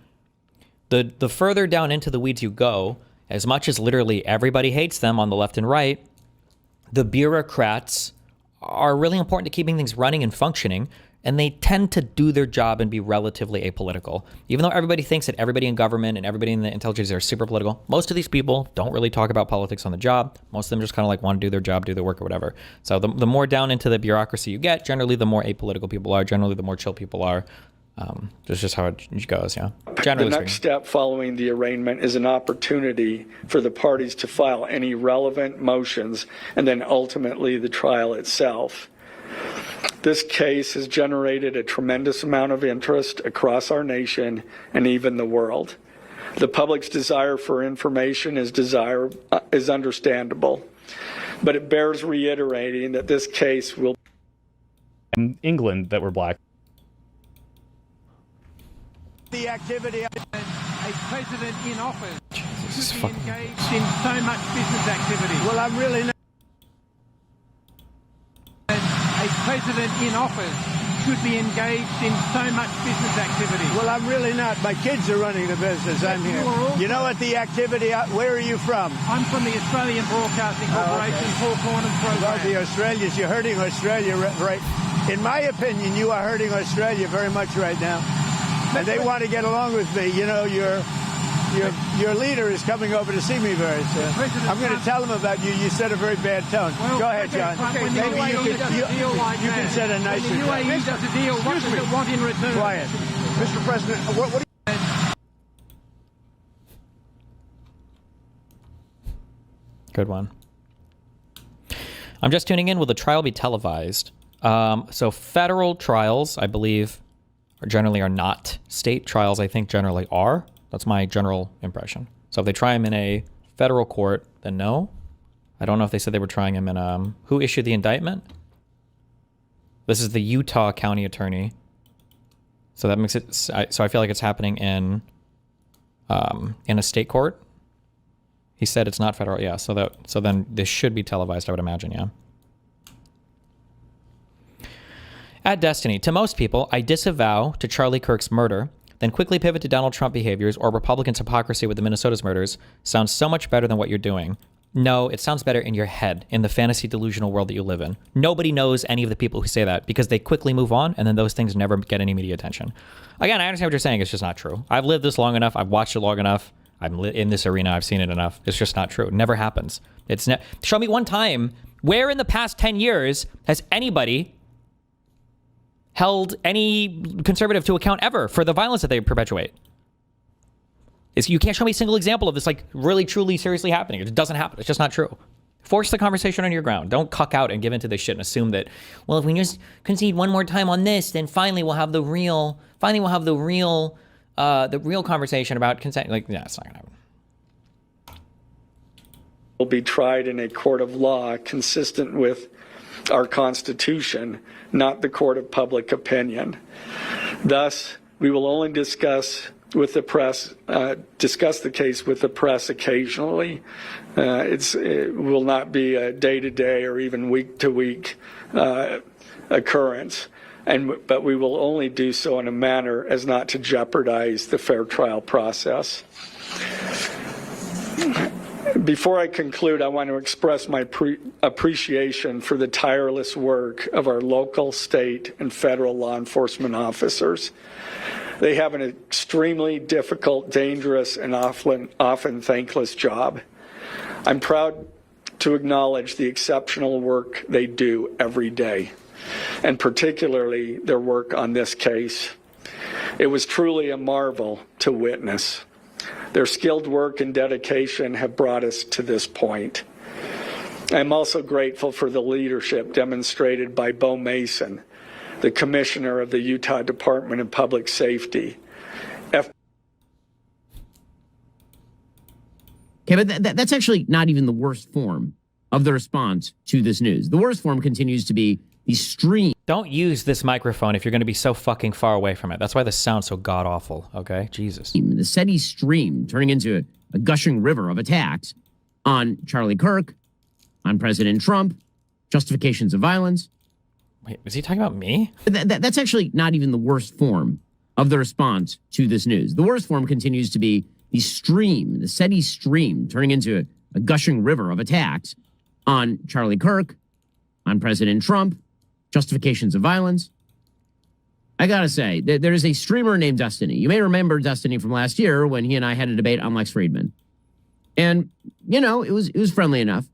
the further down into the weeds you go, as much as literally everybody hates them on the left and right, the bureaucrats are really important to keeping things running and functioning, and they tend to do their job and be relatively apolitical. Even though everybody thinks that everybody in government and everybody in the intelligence are super political, most of these people don't really talk about politics on the job. Most of them just kind of like want to do their job, do their work or whatever. So the more down into the bureaucracy you get, generally the more apolitical people are, generally the more chill people are. That's just how it goes, yeah. Generally the next step following the arraignment is an opportunity for the parties to file any relevant motions and then ultimately the trial itself. This case has generated a tremendous amount of interest across our nation and even the world. The public's desire for information is understandable, but it bears reiterating that this case will. In England, that were black. The activity of a president in office Jesus, should be engaged in so much business activity. Well, I'm really not. A president in office should be engaged in so much business activity. Well, I'm really not. My kids are running the business. I'm here. You know what the activity, where are you from? I'm from the Australian Broadcasting Corporation, Four Corners program. Well, the Australians, you're hurting Australia, right? In my opinion, you are hurting Australia very much right now. And they want to get along with me. You know, Your leader is coming over to see me very soon. I'm going to tell him about you. You set a very bad tone. Well, Go ahead, John. Maybe you can set a nicer tone. When the UAE does a deal, what does it want in return? Quiet. Mr. President, what do you... Good one. I'm just tuning in. Will the trial be televised? So federal trials, I believe, generally are not. State trials, I think, generally are. That's my general impression. So if they try him in a federal court, then no. I don't know if they said they were trying him in who issued the indictment? This is the Utah County Attorney. So that makes it. So I feel like it's happening in a state court. He said it's not federal. Yeah. So then this should be televised, I would imagine. Yeah. At Destiny, to most people, I disavow to Charlie Kirk's murder, then quickly pivot to Donald Trump behaviors or Republicans' hypocrisy with the Minnesota's murders sounds so much better than what you're doing. No, it sounds better in your head, in the fantasy delusional world that you live in. Nobody knows any of the people who say that because they quickly move on and then those things never get any media attention. Again, I understand what you're saying. It's just not true. I've lived this long enough. I've watched it long enough. I'm in this arena. I've seen it enough. It's just not true. It never happens. Show me one time where in the past 10 years has anybody held any conservative to account ever for the violence that they perpetuate. You can't show me a single example of this like really, truly, seriously happening. It doesn't happen. It's just not true. Force the conversation on your ground. Don't cuck out and give into this shit and assume that, well, if we just concede one more time on this, then finally we'll have the real conversation about consent. Like, yeah, it's not gonna happen. Will be tried in a court of law consistent with our Constitution, not the court of public opinion. Thus, we will only discuss the case with the press occasionally. It will not be a day-to-day or even week-to-week occurrence. But we will only do so in a manner as not to jeopardize the fair trial process. Before I conclude, I want to express my appreciation for the tireless work of our local, state, and federal law enforcement officers. They have an extremely difficult, dangerous, and often thankless job. I'm proud to acknowledge the exceptional work they do every day, and particularly their work on this case. It was truly a marvel to witness. Their skilled work and dedication have brought us to this point. I'm also grateful for the leadership demonstrated by Bo Mason, the Commissioner of the Utah Department of Public Safety. Okay, but that's actually not even the worst form of the response to this news. The worst form continues to be the stream. Don't use this microphone if you're going to be so fucking far away from it. That's why this sounds so god-awful, okay? Jesus. The steady stream turning into a gushing river of attacks on Charlie Kirk, on President Trump, justifications of violence. Wait, is he talking about me? That's actually not even the worst form of the response to this news. The worst form continues to be the steady stream turning into a gushing river of attacks on Charlie Kirk, on President Trump, justifications of violence. I gotta say, there is a streamer named Destiny. You may remember Destiny from last year when he and I had a debate on Lex Friedman. And, you know, it was friendly enough.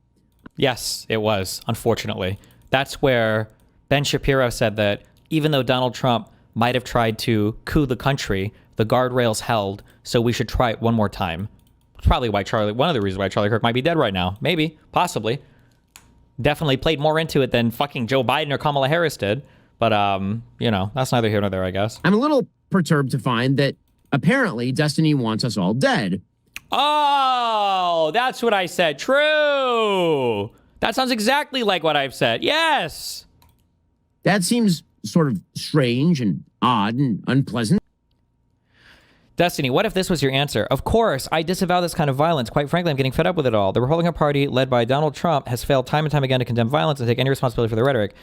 Yes, it was, unfortunately. That's where Ben Shapiro said that even though Donald Trump might have tried to coup the country, the guardrails held, so we should try it one more time. Probably one of the reasons why Charlie Kirk might be dead right now. Maybe, possibly. Definitely played more into it than fucking Joe Biden or Kamala Harris did. But, you know, that's neither here nor there, I guess. I'm a little perturbed to find that apparently Destiny wants us all dead. Oh, that's what I said. True. That sounds exactly like what I've said. Yes. That seems sort of strange and odd and unpleasant. Destiny, what if this was your answer? Of course, I disavow this kind of violence. Quite frankly, I'm getting fed up with it all. The Republican Party, led by Donald Trump, has failed time and time again to condemn violence and take any responsibility for the rhetoric.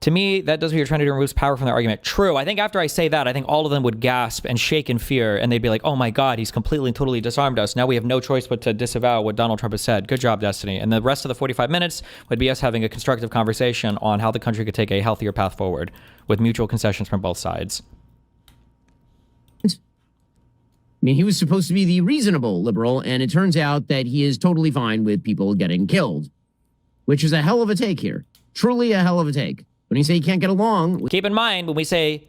To me, that does what you're trying to do, removes power from their argument. True. I think after I say that, I think all of them would gasp and shake in fear, and they'd be like, oh my God, he's completely and totally disarmed us. Now we have no choice but to disavow what Donald Trump has said. Good job, Destiny. And the rest of the 45 minutes would be us having a constructive conversation on how the country could take a healthier path forward with mutual concessions from both sides. mean, he was supposed to be the reasonable liberal, and it turns out that he is totally fine with people getting killed, which is a hell of a take here. Truly a hell of a take. When you say you can't get along... Keep in mind, when we say,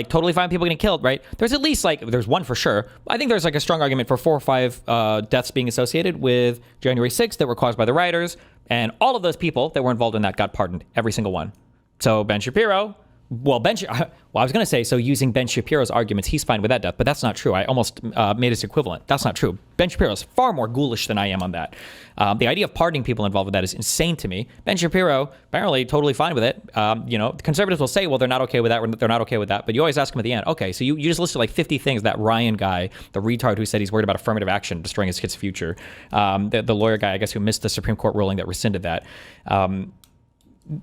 totally fine people getting killed, right? There's at least, there's one for sure. I think there's, a strong argument for 4 or 5 deaths being associated with January 6th that were caused by the rioters, and all of those people that were involved in that got pardoned, every single one. So Ben Shapiro... I was going to say, so using Ben Shapiro's arguments, he's fine with that death, but that's not true. I almost made his equivalent. That's not true. Ben Shapiro is far more ghoulish than I am on that. The idea of pardoning people involved with that is insane to me. Ben Shapiro, apparently totally fine with it. Conservatives will say, well, they're not okay with that, or they're not okay with that, but you always ask them at the end, okay, so you just listed 50 things, that Ryan guy, the retard who said he's worried about affirmative action destroying his kid's future, the lawyer guy, I guess, who missed the Supreme Court ruling that rescinded that.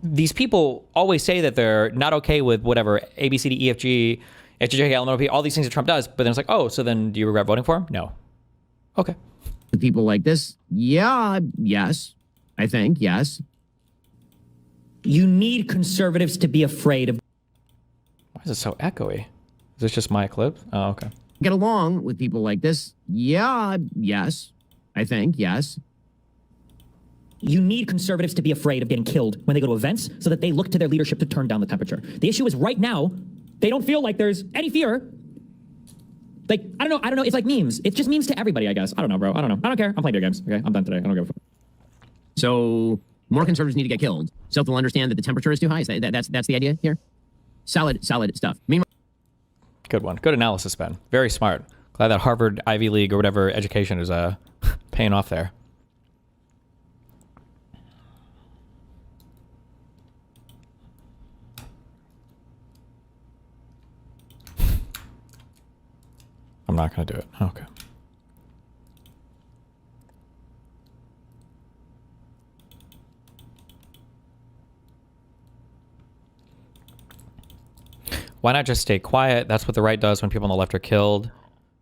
These people always say that they're not okay with whatever A, B, C, D, E, F, G, H, I, J, K, L, M, N, O, P, all these things that Trump does. But then it's oh, so then do you regret voting for him? No. Okay. People like this? Yeah, yes. I think, yes. You need conservatives to be afraid of... Why is it so echoey? Is this just my clip? Oh, okay. Get along with people like this? Yeah, yes. I think, yes. You need conservatives to be afraid of getting killed when they go to events so that they look to their leadership to turn down the temperature. The issue is right now, they don't feel like there's any fear. I don't know. It's like memes. It's just memes to everybody, I guess. I don't know, bro. I don't know. I don't care. I'm playing video games. Okay, I'm done today. I don't give a fuck. So more conservatives need to get killed so they'll understand that the temperature is too high. That's the idea here? Solid stuff. Meanwhile, good one. Good analysis, Ben. Very smart. Glad that Harvard, Ivy League, or whatever education is paying off there. I'm not going to do it. Okay. Why not just stay quiet? That's what the right does when people on the left are killed.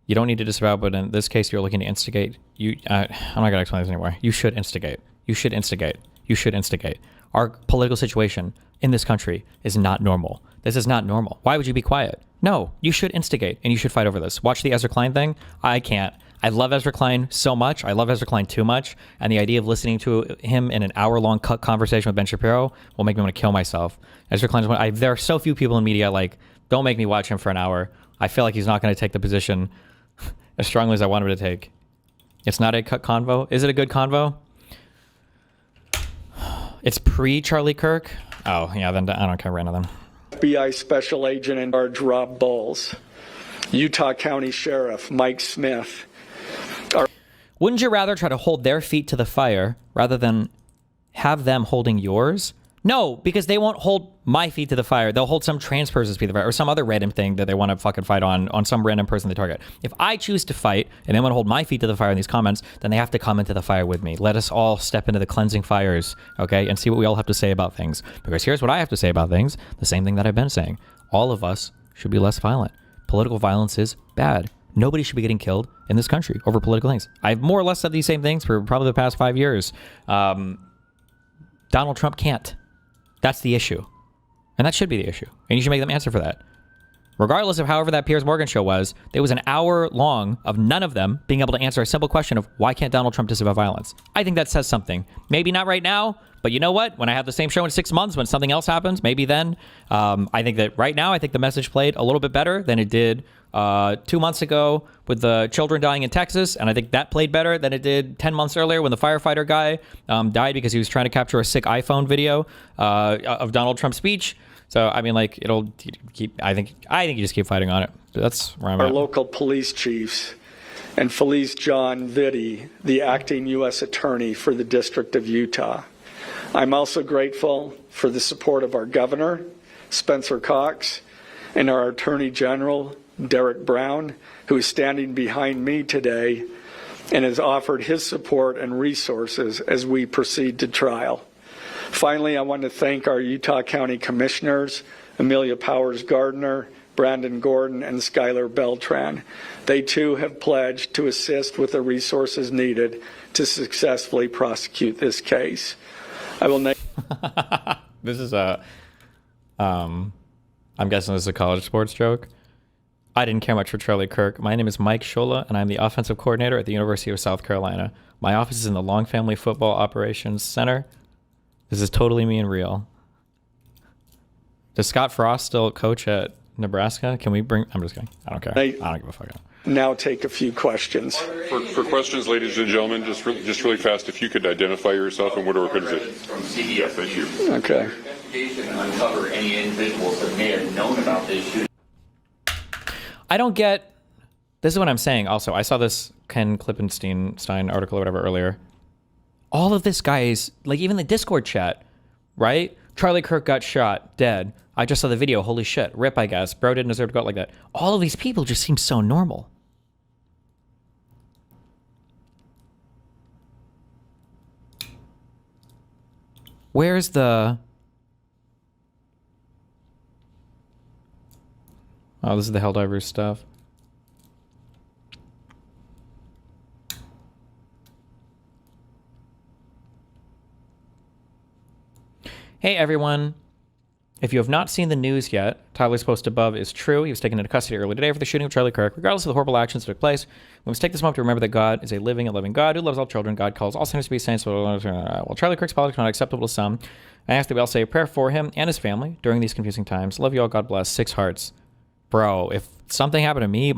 You don't need to disavow, but in this case, you're looking to instigate. I'm not going to explain this anymore. You should instigate. You should instigate. You should instigate. Our political situation in this country is not normal. This is not normal. Why would you be quiet? No, you should instigate, and you should fight over this. Watch the Ezra Klein thing. I can't. I love Ezra Klein so much. I love Ezra Klein too much. And the idea of listening to him in an hour-long conversation with Ben Shapiro will make me want to kill myself. Ezra Klein is one. There are so few people in media don't make me watch him for an hour. I feel like he's not going to take the position as strongly as I want him to take. It's not a convo. Is it a good convo? It's pre-Charlie Kirk. Oh, yeah, then I don't care right now then. FBI Special Agent in charge Rob Bowles, Utah County Sheriff Mike Smith. Wouldn't you rather try to hold their feet to the fire rather than have them holding yours? No, because they won't hold my feet to the fire. They'll hold some trans person's feet to the fire or some other random thing that they want to fucking fight on some random person they target. If I choose to fight and they want to hold my feet to the fire in these comments, then they have to come into the fire with me. Let us all step into the cleansing fires, okay, and see what we all have to say about things. Because here's what I have to say about things, the same thing that I've been saying. All of us should be less violent. Political violence is bad. Nobody should be getting killed in this country over political things. I've more or less said these same things for probably the past 5 years. Donald Trump can't. That's the issue. And that should be the issue. And you should make them answer for that. Regardless of however that Piers Morgan show was, there was an hour long of none of them being able to answer a simple question of why can't Donald Trump disavow violence? I think that says something. Maybe not right now, but you know what? When I have the same show in 6 months, when something else happens, maybe then. I think that right now, I think the message played a little bit better than it did 2 months ago with the children dying in Texas. And I think that played better than it did 10 months earlier when the firefighter guy died because he was trying to capture a sick iPhone video of Donald Trump's speech. So, I mean, it'll keep, I think you just keep fighting on it. That's where I'm at. Our local police chiefs and Felice John Vitti, the acting U.S. Attorney for the District of Utah. I'm also grateful for the support of our governor, Spencer Cox, and our Attorney General, Derek Brown, who is standing behind me today and has offered his support and resources as we proceed to trial. Finally, I want to thank our Utah County Commissioners, Amelia Powers Gardner, Brandon Gordon, and Skylar Beltran. They too have pledged to assist with the resources needed to successfully prosecute this case. I will This is I'm guessing this is a college sports joke. I didn't care much for Charlie Kirk. My name is Mike Shola, and I'm the offensive coordinator at the University of South Carolina. My office is in the Long Family Football Operations Center. This is totally me and real. Does Scott Frost still coach at Nebraska? Can we bring... I'm just kidding. I don't care. I don't give a fuck. Now take a few questions. For questions, ladies and gentlemen, just really fast, if you could identify yourself and what organization. From CBS. Thank you. Okay. Investigation and uncover any individuals that may have known about this shooting. I don't get... This is what I'm saying also. I saw this Ken Klippenstein article or whatever earlier. All of this guys, like even the Discord chat, right? Charlie Kirk got shot, dead. I just saw the video. Holy shit. Rip, I guess. Bro didn't deserve to go out like that. All of these people just seem so normal. Where's the... Oh, this is the Helldivers stuff. Hey, everyone. If you have not seen the news yet, Tyler's post above is true. He was taken into custody early today for the shooting of Charlie Kirk. Regardless of the horrible actions that took place, we must take this moment to remember that God is a living and loving God who loves all children. God calls all sinners to be saints. While Charlie Kirk's politics are not acceptable to some, I ask that we all say a prayer for him and his family during these confusing times. Love you all. God bless. 6 hearts. Bro, if something happened to me,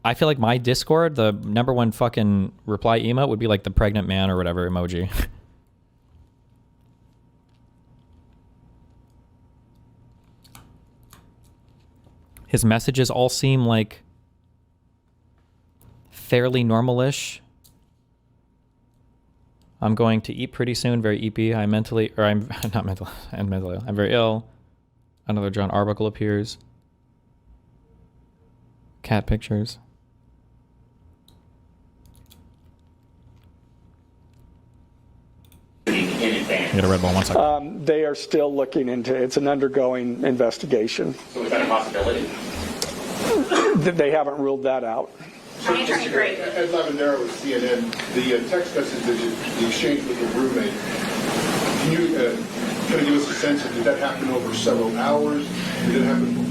I feel like my Discord, the #1 fucking reply emote would be like the pregnant man or whatever emoji. His messages all seem like fairly normal-ish. I'm going to eat pretty soon, very EP. I'm not mentally, I'm very ill. Another John Arbuckle appears. Cat pictures. Get a Red Bull 1 second. They are still looking into it. It's an undergoing investigation. So is that a possibility? They haven't ruled that out. Ed Lavendera with CNN, the text message, the exchange with the roommate, can you kind of give us a sense of, did that happen over several hours? Did it happen before?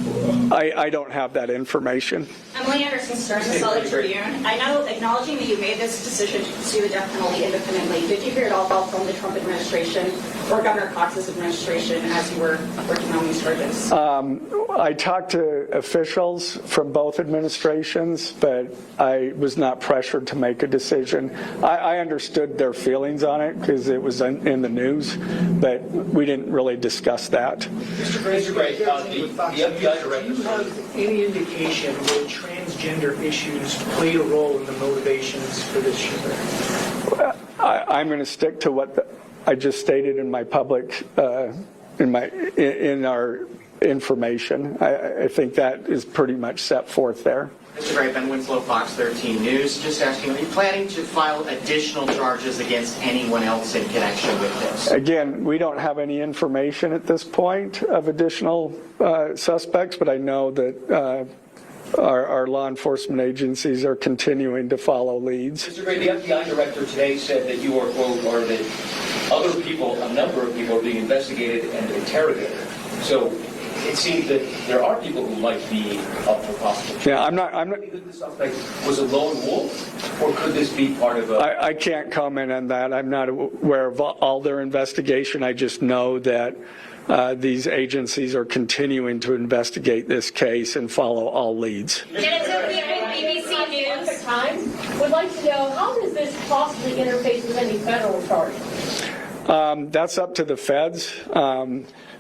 I don't have that information. Emily Anderson, Stern, the Salt Lake Tribune. I know, acknowledging that you made this decision to pursue the death penalty independently, did you hear it all from the Trump administration or Governor Cox's administration as you were working on these charges? I talked to officials from both administrations, but I was not pressured to make a decision. I understood their feelings on it because it was in the news, but we didn't really discuss that. Mr. Gray, the FBI director, do you have any indication that transgender issues played a role in the motivations for this shooter? I'm going to stick to what I just stated in my public, in our information. I think that is pretty much set forth there. Mr. Gray, Ben Winslow, Fox 13 News. Just asking, are you planning to file additional charges against anyone else in connection with this? Again, we don't have any information at this point of additional suspects, but I know that our law enforcement agencies are continuing to follow leads. Mr. Gray, the FBI director today said that you are, quote, or that other people, a number of people are being investigated and interrogated. So it seems that there are people who might be up for possible. Yeah, I'm not. The suspect was a lone wolf, or could this be part of a? I can't comment on that. I'm not aware of all their investigation. I just know that these agencies are continuing to investigate this case and follow all leads. BBC News Times would like to know, how does this possibly interface with any federal charges? That's up to the feds.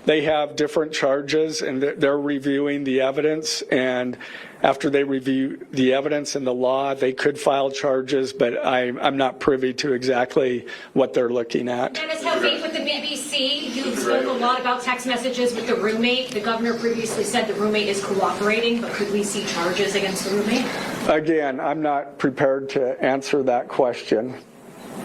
They have different charges, and they're reviewing the evidence. And after they review the evidence and the law, they could file charges, but I'm not privy to exactly what they're looking at. Dennis Hovey with the BBC. You spoke a lot about text messages with the roommate. The governor previously said the roommate is cooperating, but could we see charges against the roommate? Again, I'm not prepared to answer that question.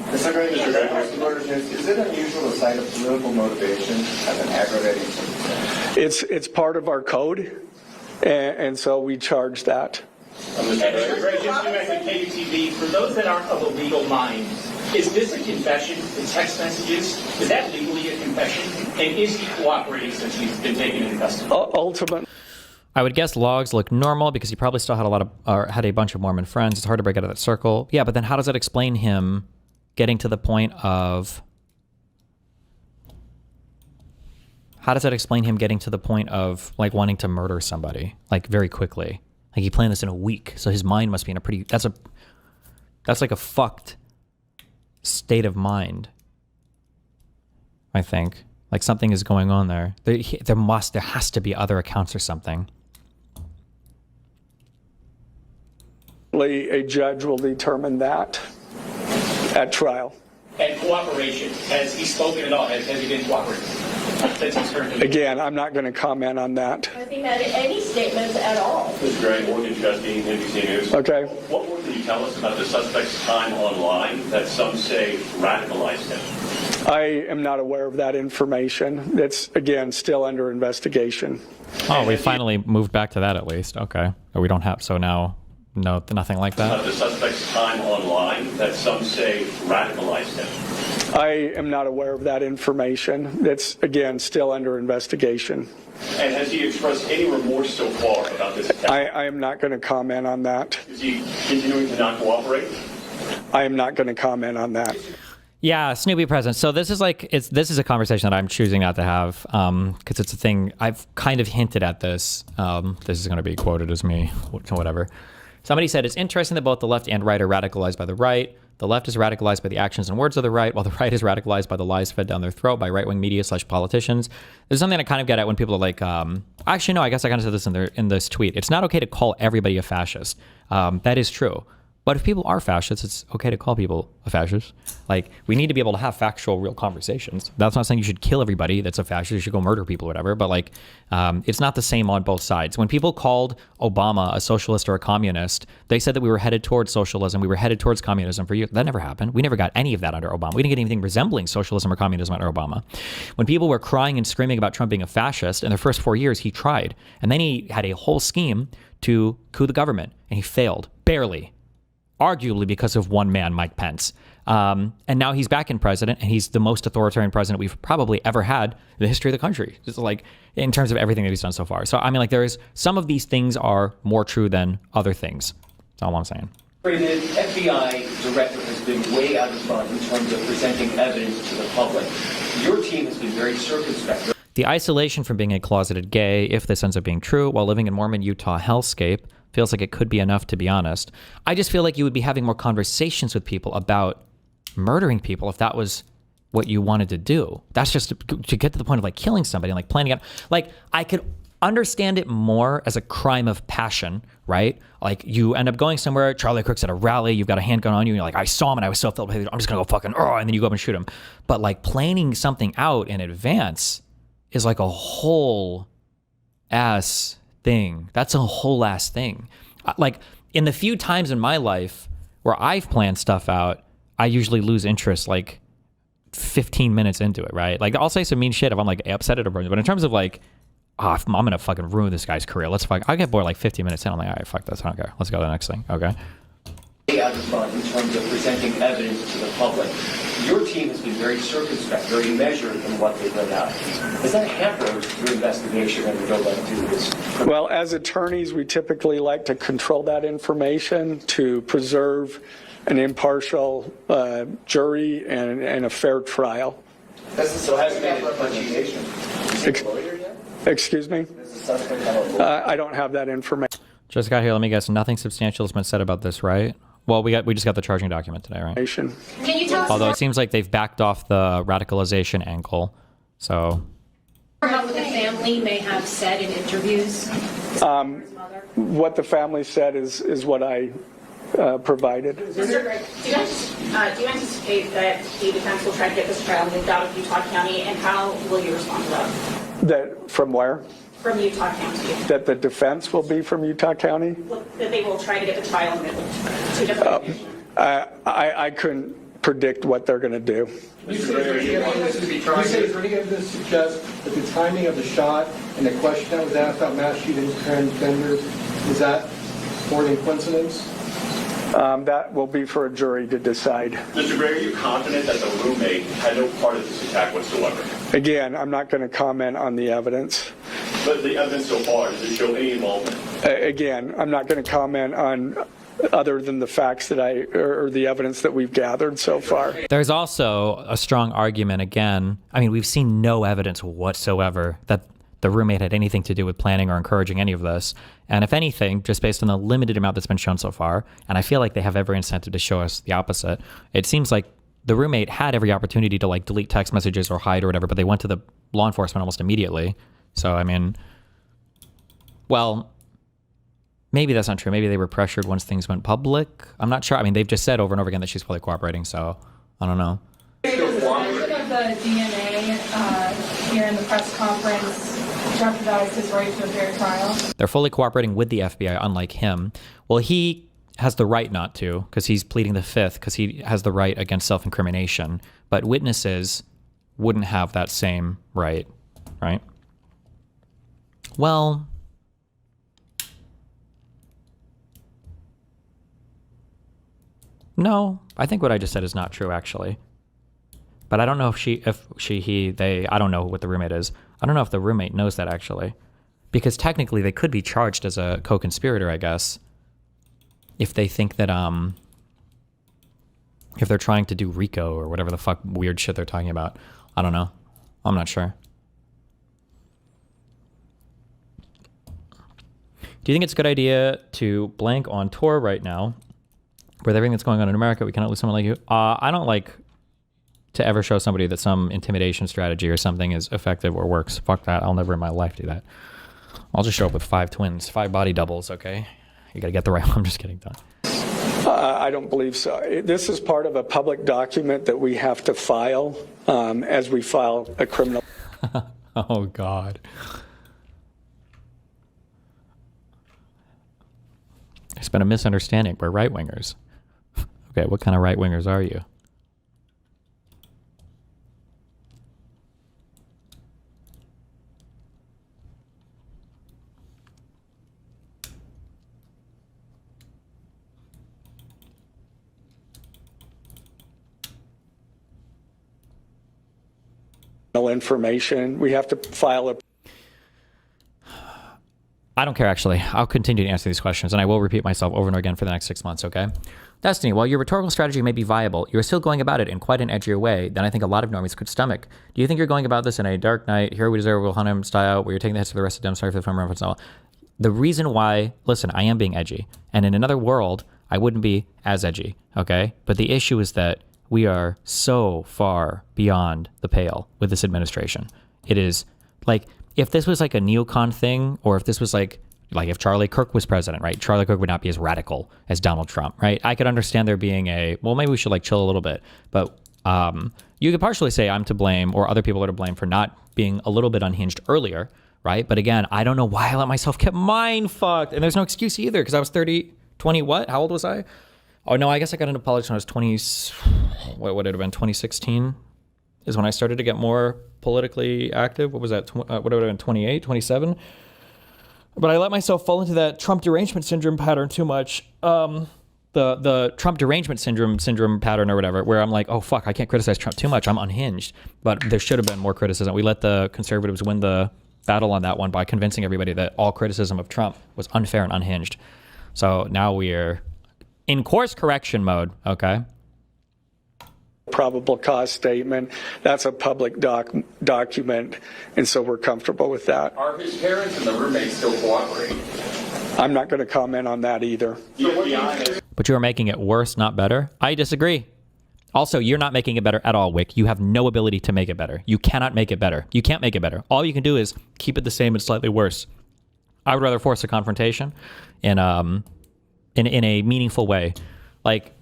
Mr. Gray, is it unusual to cite a political motivation as an aggravating circumstance? It's part of our code, and so we charge that. Mr. Gray, just to mention KUTV, for those that aren't of a legal mind, is this a confession, the text messages? Is that legally a confession? And is he cooperating since he's been taken into custody? Ultimately. I would guess logs look normal because he probably still had had a bunch of Mormon friends. It's hard to break out of that circle. Yeah, but then how does that explain him getting to the point of... How does that explain him getting to the point of like wanting to murder somebody like very quickly? Like he planned this in a week, so his mind must be in a pretty... That's like a fucked state of mind, I think. Like something is going on there. There has to be other accounts or something. A judge will determine that at trial. And cooperation, has he spoken at all? Has he been cooperating? Again, I'm not going to comment on that. Has he made any statements at all? Mr. Gray, Morgan Chesky, NBC News. Okay. What more can you tell us about the suspect's time online that some say radicalized him? I am not aware of that information. That's, again, still under investigation. Oh, we finally moved back to that at least. Okay. We don't have, so now, no, nothing like that? About the suspect's time online that some say radicalized him. I am not aware of that information. That's, again, still under investigation. And has he expressed any remorse so far about this attack? I am not going to comment on that. Is he continuing to not cooperate? I am not going to comment on that. Yeah, Snoopy present. So this is like this is a conversation that I'm choosing not to have because it's a thing I've kind of hinted at this. This is going to be quoted as me, whatever. Somebody said it's interesting that both the left and right are radicalized by the right. The left is radicalized by the actions and words of the right, while the right is radicalized by the lies fed down their throat by right-wing media / politicians. There's something I kind of get at when people are like, actually, no, I guess I kind of said this in this tweet. It's not okay to call everybody a fascist. That is true. But if people are fascists, it's okay to call people a fascist. Like, we need to be able to have factual, real conversations. That's not saying you should kill everybody that's a fascist. You should go murder people or whatever. But, like, it's not the same on both sides. When people called Obama a socialist or a communist, they said that we were headed towards socialism. We were headed towards communism for years. That never happened. We never got any of that under Obama. We didn't get anything resembling socialism or communism under Obama. When people were crying and screaming about Trump being a fascist, in the first 4 years, he tried. And then he had a whole scheme to coup the government. And he failed. Barely. Arguably because of one man, Mike Pence. And now he's back in president, and he's the most authoritarian president we've probably ever had in the history of the country. Just like in terms of everything that he's done so far. So, I mean, like some of these things are more true than other things. That's all I'm saying. The FBI director has been way out in front in terms of presenting evidence to the public. Your team has been very circumspect. The isolation from being a closeted gay, if this ends up being true, while living in Mormon Utah hellscape, feels like it could be enough, to be honest. I just feel like you would be having more conversations with people about murdering people if that was what you wanted to do. That's just to get to the point of like killing somebody and like planning out. Like, I could understand it more as a crime of passion, right? Like, you end up going somewhere, Charlie Kirk's at a rally, you've got a handgun on you, and you're like, I saw him and I was so filled with hate, I'm just gonna go fucking, and then you go up and shoot him. But like planning something out in advance is like a whole ass thing. That's a whole ass thing. Like, in the few times in my life where I've planned stuff out, I usually lose interest like 15 minutes into it, right? Like, I'll say some mean shit if I'm like upset at a person, but in terms of like, I'm gonna fucking ruin this guy's career, I get bored like 15 minutes in, I'm like, all right, fuck this, I don't care, let's go to the next thing. Okay. Out in front in terms of presenting evidence to the public. Your team has been very circumspect, very measured in what they've let out. Does that hamper your investigation when you go back to this? Well, as attorneys, we typically like to control that information to preserve an impartial jury and a fair trial. So has it been a investigation? Excuse me? I don't have that information. Just got here, let me guess, nothing substantial has been said about this, right? Well, we just got the charging document today, right? Can you tell us Although it seems like they've backed off the radicalization angle, so. What the family may have said in interviews? What the family said is what I provided. Mr. Gregg, do you anticipate that the defense will try to get this trial moved out of Utah County, and how will you respond to that? That from where? From Utah County. That the defense will be from Utah County? That they will try to get the trial moved to different locations. I couldn't predict what they're going to do. You say is there any evidence to suggest that the timing of the shot and the question that was asked about mass shootings, transgender, is that more than coincidence? That will be for a jury to decide. Mr. Gray, are you confident that the roommate had no part of this attack whatsoever? Again, I'm not going to comment on the evidence. But the evidence so far, does it show any involvement? Again, I'm not going to comment on other than the facts that or the evidence that we've gathered so far. There's also a strong argument again. I mean, we've seen no evidence whatsoever that the roommate had anything to do with planning or encouraging any of this. And if anything, just based on the limited amount that's been shown so far, and I feel like they have every incentive to show us the opposite, it seems like the roommate had every opportunity to like delete text messages or hide or whatever, but they went to the law enforcement almost immediately. So, I mean, well, maybe that's not true. Maybe they were pressured once things went public. I'm not sure. I mean, they've just said over and over again that she's fully cooperating, so I don't know. The suspension of the DNA here in the press conference jeopardized his right to a fair trial. They're fully cooperating with the FBI, unlike him. Well, he has the right not to, because he's pleading the fifth, because he has the right against self-incrimination. But witnesses wouldn't have that same right, right? Well, no, I think what I just said is not true, actually. But I don't know I don't know what the roommate is. I don't know if the roommate knows that, actually. Because technically they could be charged as a co-conspirator, I guess. If they think that, if they're trying to do RICO or whatever the fuck weird shit they're talking about. I don't know. I'm not sure. Do you think it's a good idea to blank on tour right now? With everything that's going on in America, we cannot lose someone like you. I don't like to ever show somebody that some intimidation strategy or something is effective or works. Fuck that. I'll never in my life do that. I'll just show up with 5 twins, 5 body doubles, okay? You gotta get the right one. I'm just kidding, Don. I don't believe so. This is part of a public document that we have to file as we file a criminal. Oh, God. There's been a misunderstanding. We're right-wingers. Okay, what kind of right-wingers are you? Information. We have to file a. I don't care, actually. I'll continue to answer these questions, and I will repeat myself over and over again for the next 6 months, okay? Destiny, while your rhetorical strategy may be viable, you're still going about it in quite an edgier way than I think a lot of normies could stomach. Do you think you're going about this in a Dark Knight, Here We Deserve, Will Hunt Him style, where you're taking the hits for the rest of them? Sorry for the film reference and all. The reason why, listen, I am being edgy, and in another world, I wouldn't be as edgy, okay? But the issue is that we are so far beyond the pale with this administration. It is like, if this was like a neocon thing, or if this was like if Charlie Kirk was president, right? Charlie Kirk would not be as radical as Donald Trump, right? I could understand there being well, maybe we should like chill a little bit. But you could partially say I'm to blame, or other people are to blame for not being a little bit unhinged earlier, right? But again, I don't know why I let myself get mind fucked. And there's no excuse either, because I was 20 what? How old was I? Oh, no, I guess I got into politics when I was 20, what would it have been, 2016 is when I started to get more politically active. What was that? What would it have been, 28, 27? But I let myself fall into that Trump derangement syndrome pattern too much. The Trump derangement syndrome pattern or whatever, where I'm like, oh, fuck, I can't criticize Trump too much. I'm unhinged. But there should have been more criticism. We let the conservatives win the battle on that one by convincing everybody that all criticism of Trump was unfair and unhinged. So now we're in course correction mode, okay? Probable cause statement. That's a public document, and so we're comfortable with that. Are his parents and the roommates still cooperating? I'm not going to comment on that either. But you are making it worse, not better? I disagree. Also, you're not making it better at all, Wick. You have no ability to make it better. You cannot make it better. You can't make it better. All you can do is keep it the same and slightly worse. I would rather force a confrontation in a meaningful way. Like,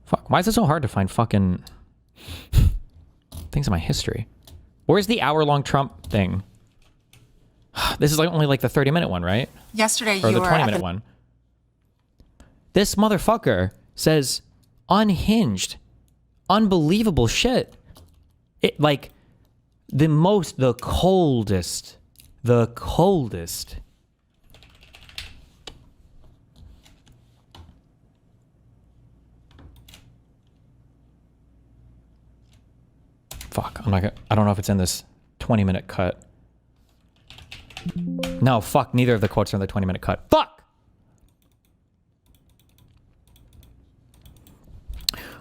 fuck, why is it so hard to find fucking things in my history? Where's the hour-long Trump thing? This is like only like the 30-minute one, right? Yesterday or you the were 20-minute one. This motherfucker says unhinged, unbelievable shit. It like the coldest. Fuck, I don't know if it's in this 20-minute cut. No, fuck, neither of the quotes are in the 20-minute cut. Fuck!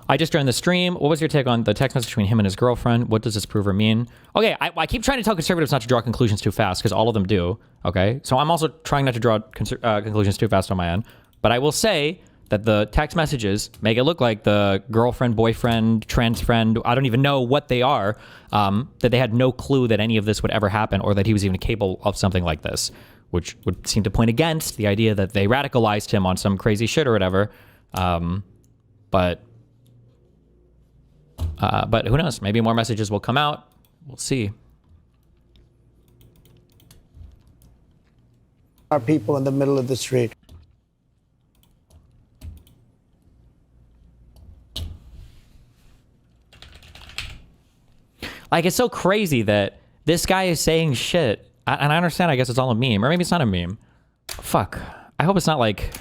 I just joined the stream. What was your take on the text message between him and his girlfriend? What does this prove or mean? Okay, I keep trying to tell conservatives not to draw conclusions too fast, because all of them do, okay? So I'm also trying not to draw conclusions too fast on my end. But I will say that the text messages make it look like the girlfriend, boyfriend, trans friend, I don't even know what they are, that they had no clue that any of this would ever happen or that he was even capable of something like this, which would seem to point against the idea that they radicalized him on some crazy shit or whatever. But who knows? Maybe more messages will come out. We'll see. Our people in the middle of the street. Like, it's so crazy that this guy is saying shit. And I understand, I guess it's all a meme. Or maybe it's not a meme. Fuck. I hope it's not like...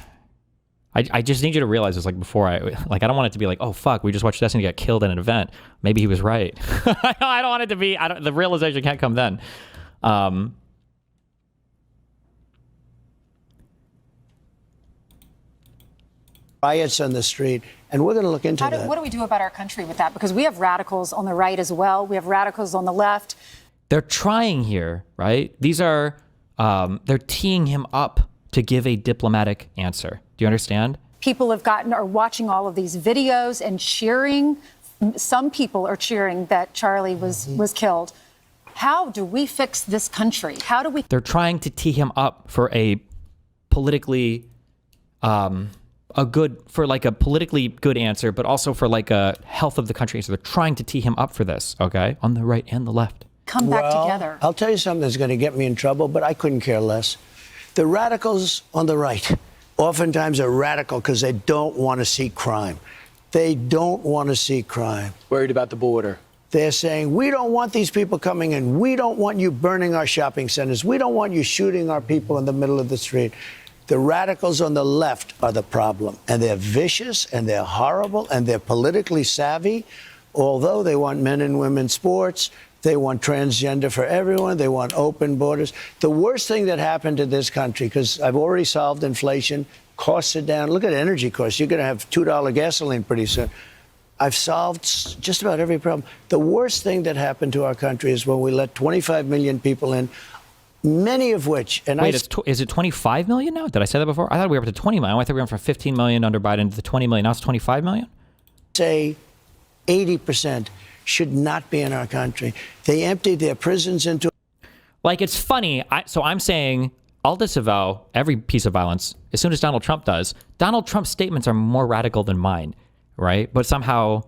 I just need you to realize this, like, before I don't want it to be like, oh, fuck, we just watched Destiny get killed in an event. Maybe he was right. I don't want it to be... the realization can't come then. Riots on the street, and we're going to look into that. What do we do about our country with that? Because we have radicals on the right as well. We have radicals on the left. They're trying here, right? These are... they're teeing him up to give a diplomatic answer. Do you understand? People are watching all of these videos and cheering. Some people are cheering that Charlie was killed. How do we fix this country? How do we... They're trying to tee him up for a politically, a politically good answer, but also for like a health of the country. So they're trying to tee him up for this, okay? On the right and the left. Come back together. I'll tell you something that's going to get me in trouble, but I couldn't care less. The radicals on the right oftentimes are radical because they don't want to see crime. They don't want to see crime. Worried about the border. They're saying, we don't want these people coming in. We don't want you burning our shopping centers. We don't want you shooting our people in the middle of the street. The radicals on the left are the problem. And they're vicious, and they're horrible, and they're politically savvy. Although they want men and women sports, they want transgender for everyone. They want open borders. The worst thing that happened to this country, because I've already solved inflation, costs are down. Look at energy costs. You're going to have $2 gasoline pretty soon. I've solved just about every problem. The worst thing that happened to our country is when we let 25 million people in, many of which... And wait, is it 25 million now? Did I say that before? I thought we were up to 20 million. I thought we went from 15 million under Biden to 20 million. Now it's 25 million? Say 80% should not be in our country. They emptied their prisons into... Like, it's funny. So I'm saying I'll disavow every piece of violence as soon as Donald Trump does. Donald Trump's statements are more radical than mine, right? But somehow,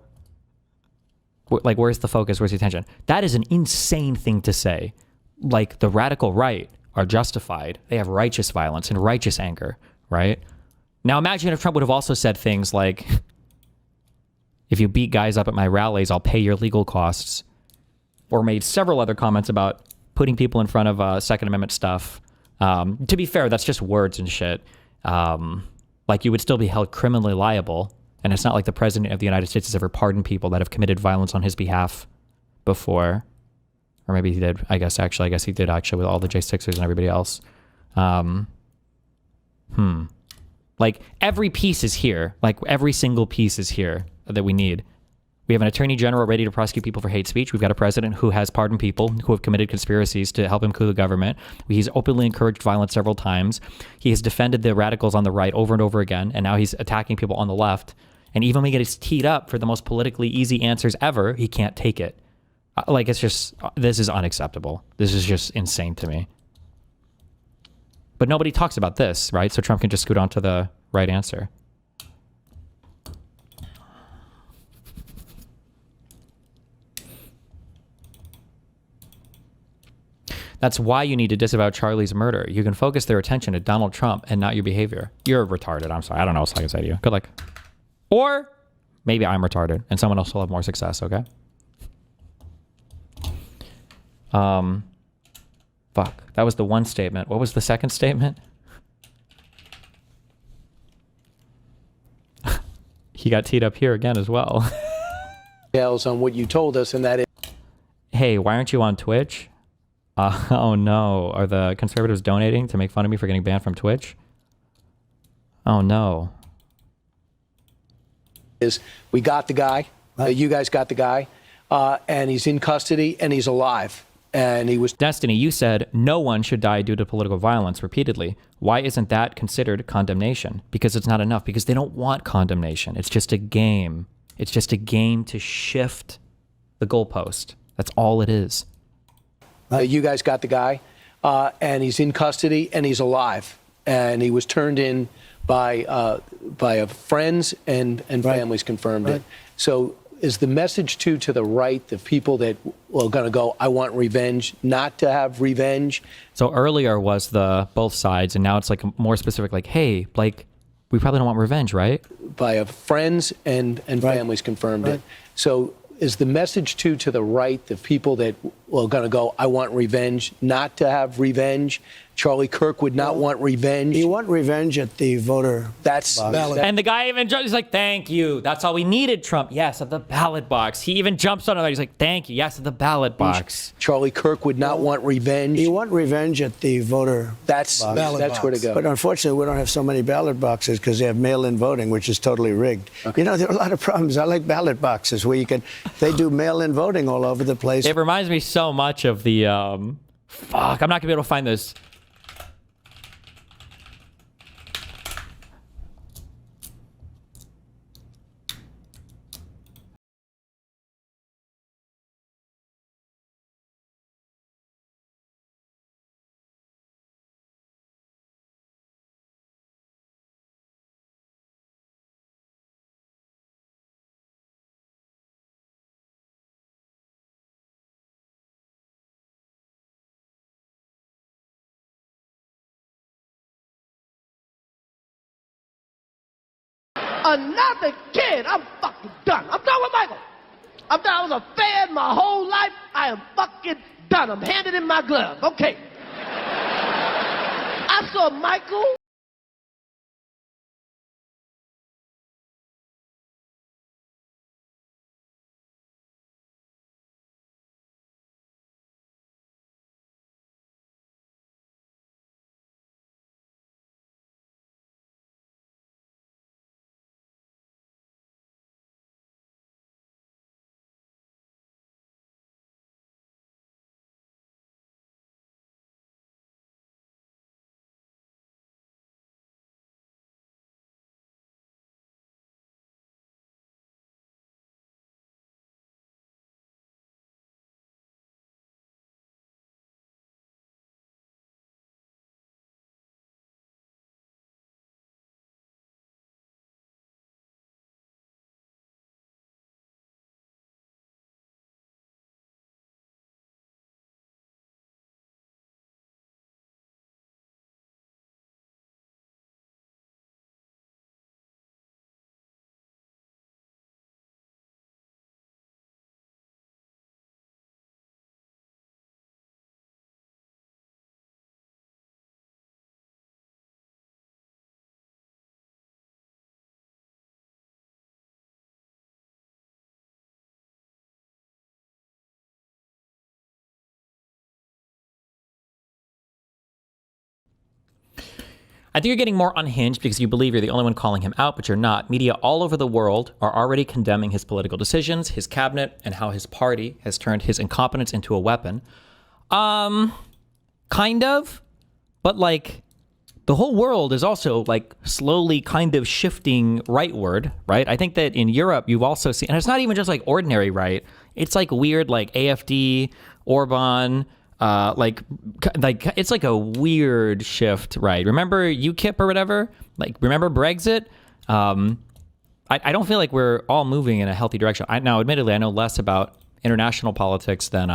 like, where's the focus? Where's the attention? That is an insane thing to say. Like, the radical right are justified. They have righteous violence and righteous anger, right? Now, imagine if Trump would have also said things like... if you beat guys up at my rallies, I'll pay your legal costs. Or made several other comments about putting people in front of Second Amendment stuff. To be fair, that's just words and shit. Like, you would still be held criminally liable. And it's not like the president of the United States has ever pardoned people that have committed violence on his behalf before. Or maybe he did. I guess he did actually with all the J6ers and everybody else. Like, every piece is here. Like, every single piece is here that we need. We have an attorney general ready to prosecute people for hate speech. We've got a president who has pardoned people who have committed conspiracies to help him coup the government. He's openly encouraged violence several times. He has defended the radicals on the right over and over again, and now he's attacking people on the left. And even when he gets teed up for the most politically easy answers ever, he can't take it. Like, it's just, this is unacceptable. This is just insane to me. But nobody talks about this, right? So Trump can just scoot on to the right answer. That's why you need to disavow Charlie's murder. You can focus their attention to Donald Trump and not your behavior. You're retarded. I'm sorry. I don't know what I can say to you. Good luck. Or maybe I'm retarded and someone else will have more success, okay? Fuck. That was the one statement. What was the second statement? He got teed up here again as well. Details on what you told us, and that is... hey, why aren't you on Twitch? Oh no, are the conservatives donating to make fun of me for getting banned from Twitch? Oh no. We got the guy. You guys got the guy. And he's in custody and he's alive. And he was... Destiny, you said no one should die due to political violence repeatedly. Why isn't that considered condemnation? Because it's not enough. Because they don't want condemnation. It's just a game. It's just a game to shift the goalpost. That's all it is. You guys got the guy. And he's in custody and he's alive. And he was turned in by friends and families confirmed it. So is the message to the right, the people that are going to go, I want revenge, not to have revenge? So earlier was the both sides, and now it's like more specific, like, hey, like, we probably don't want revenge, right? By friends and families confirmed it. So is the message to the right, the people that are going to go, I want revenge, not to have revenge? Charlie Kirk would not want revenge. You want revenge at the voter box. And the guy even jumps, he's like, thank you. That's all we needed, Trump. Yes, at the ballot box. He even jumps on it. He's like, thank you. Yes, at the ballot box. Charlie Kirk would not want revenge. You want revenge at the voter box. That's where to go. But unfortunately, we don't have so many ballot boxes because they have mail-in voting, which is totally rigged. Okay. You know, there are a lot of problems. I like ballot boxes where they do mail-in voting all over the place. It reminds me so much of the, fuck, I'm not going to be able to find this. Another kid. I'm fucking done. I'm done with Michael. I'm done. I was a fan my whole life. I am fucking done. I'm handing in my glove. Okay. I saw Michael. I think you're getting more unhinged because you believe you're the only one calling him out, but you're not. Media all over the world are already condemning his political decisions, his cabinet, and how his party has turned his incompetence into a weapon. Kind of, but like the whole world is also like slowly kind of shifting rightward, right? I think that in Europe you've also seen, and it's not even just like ordinary right. It's like weird, like AfD, Orban, like it's like a weird shift, right? Remember UKIP or whatever? Like, remember Brexit? I don't feel like we're all moving in a healthy direction. Now, admittedly, I know less about international politics than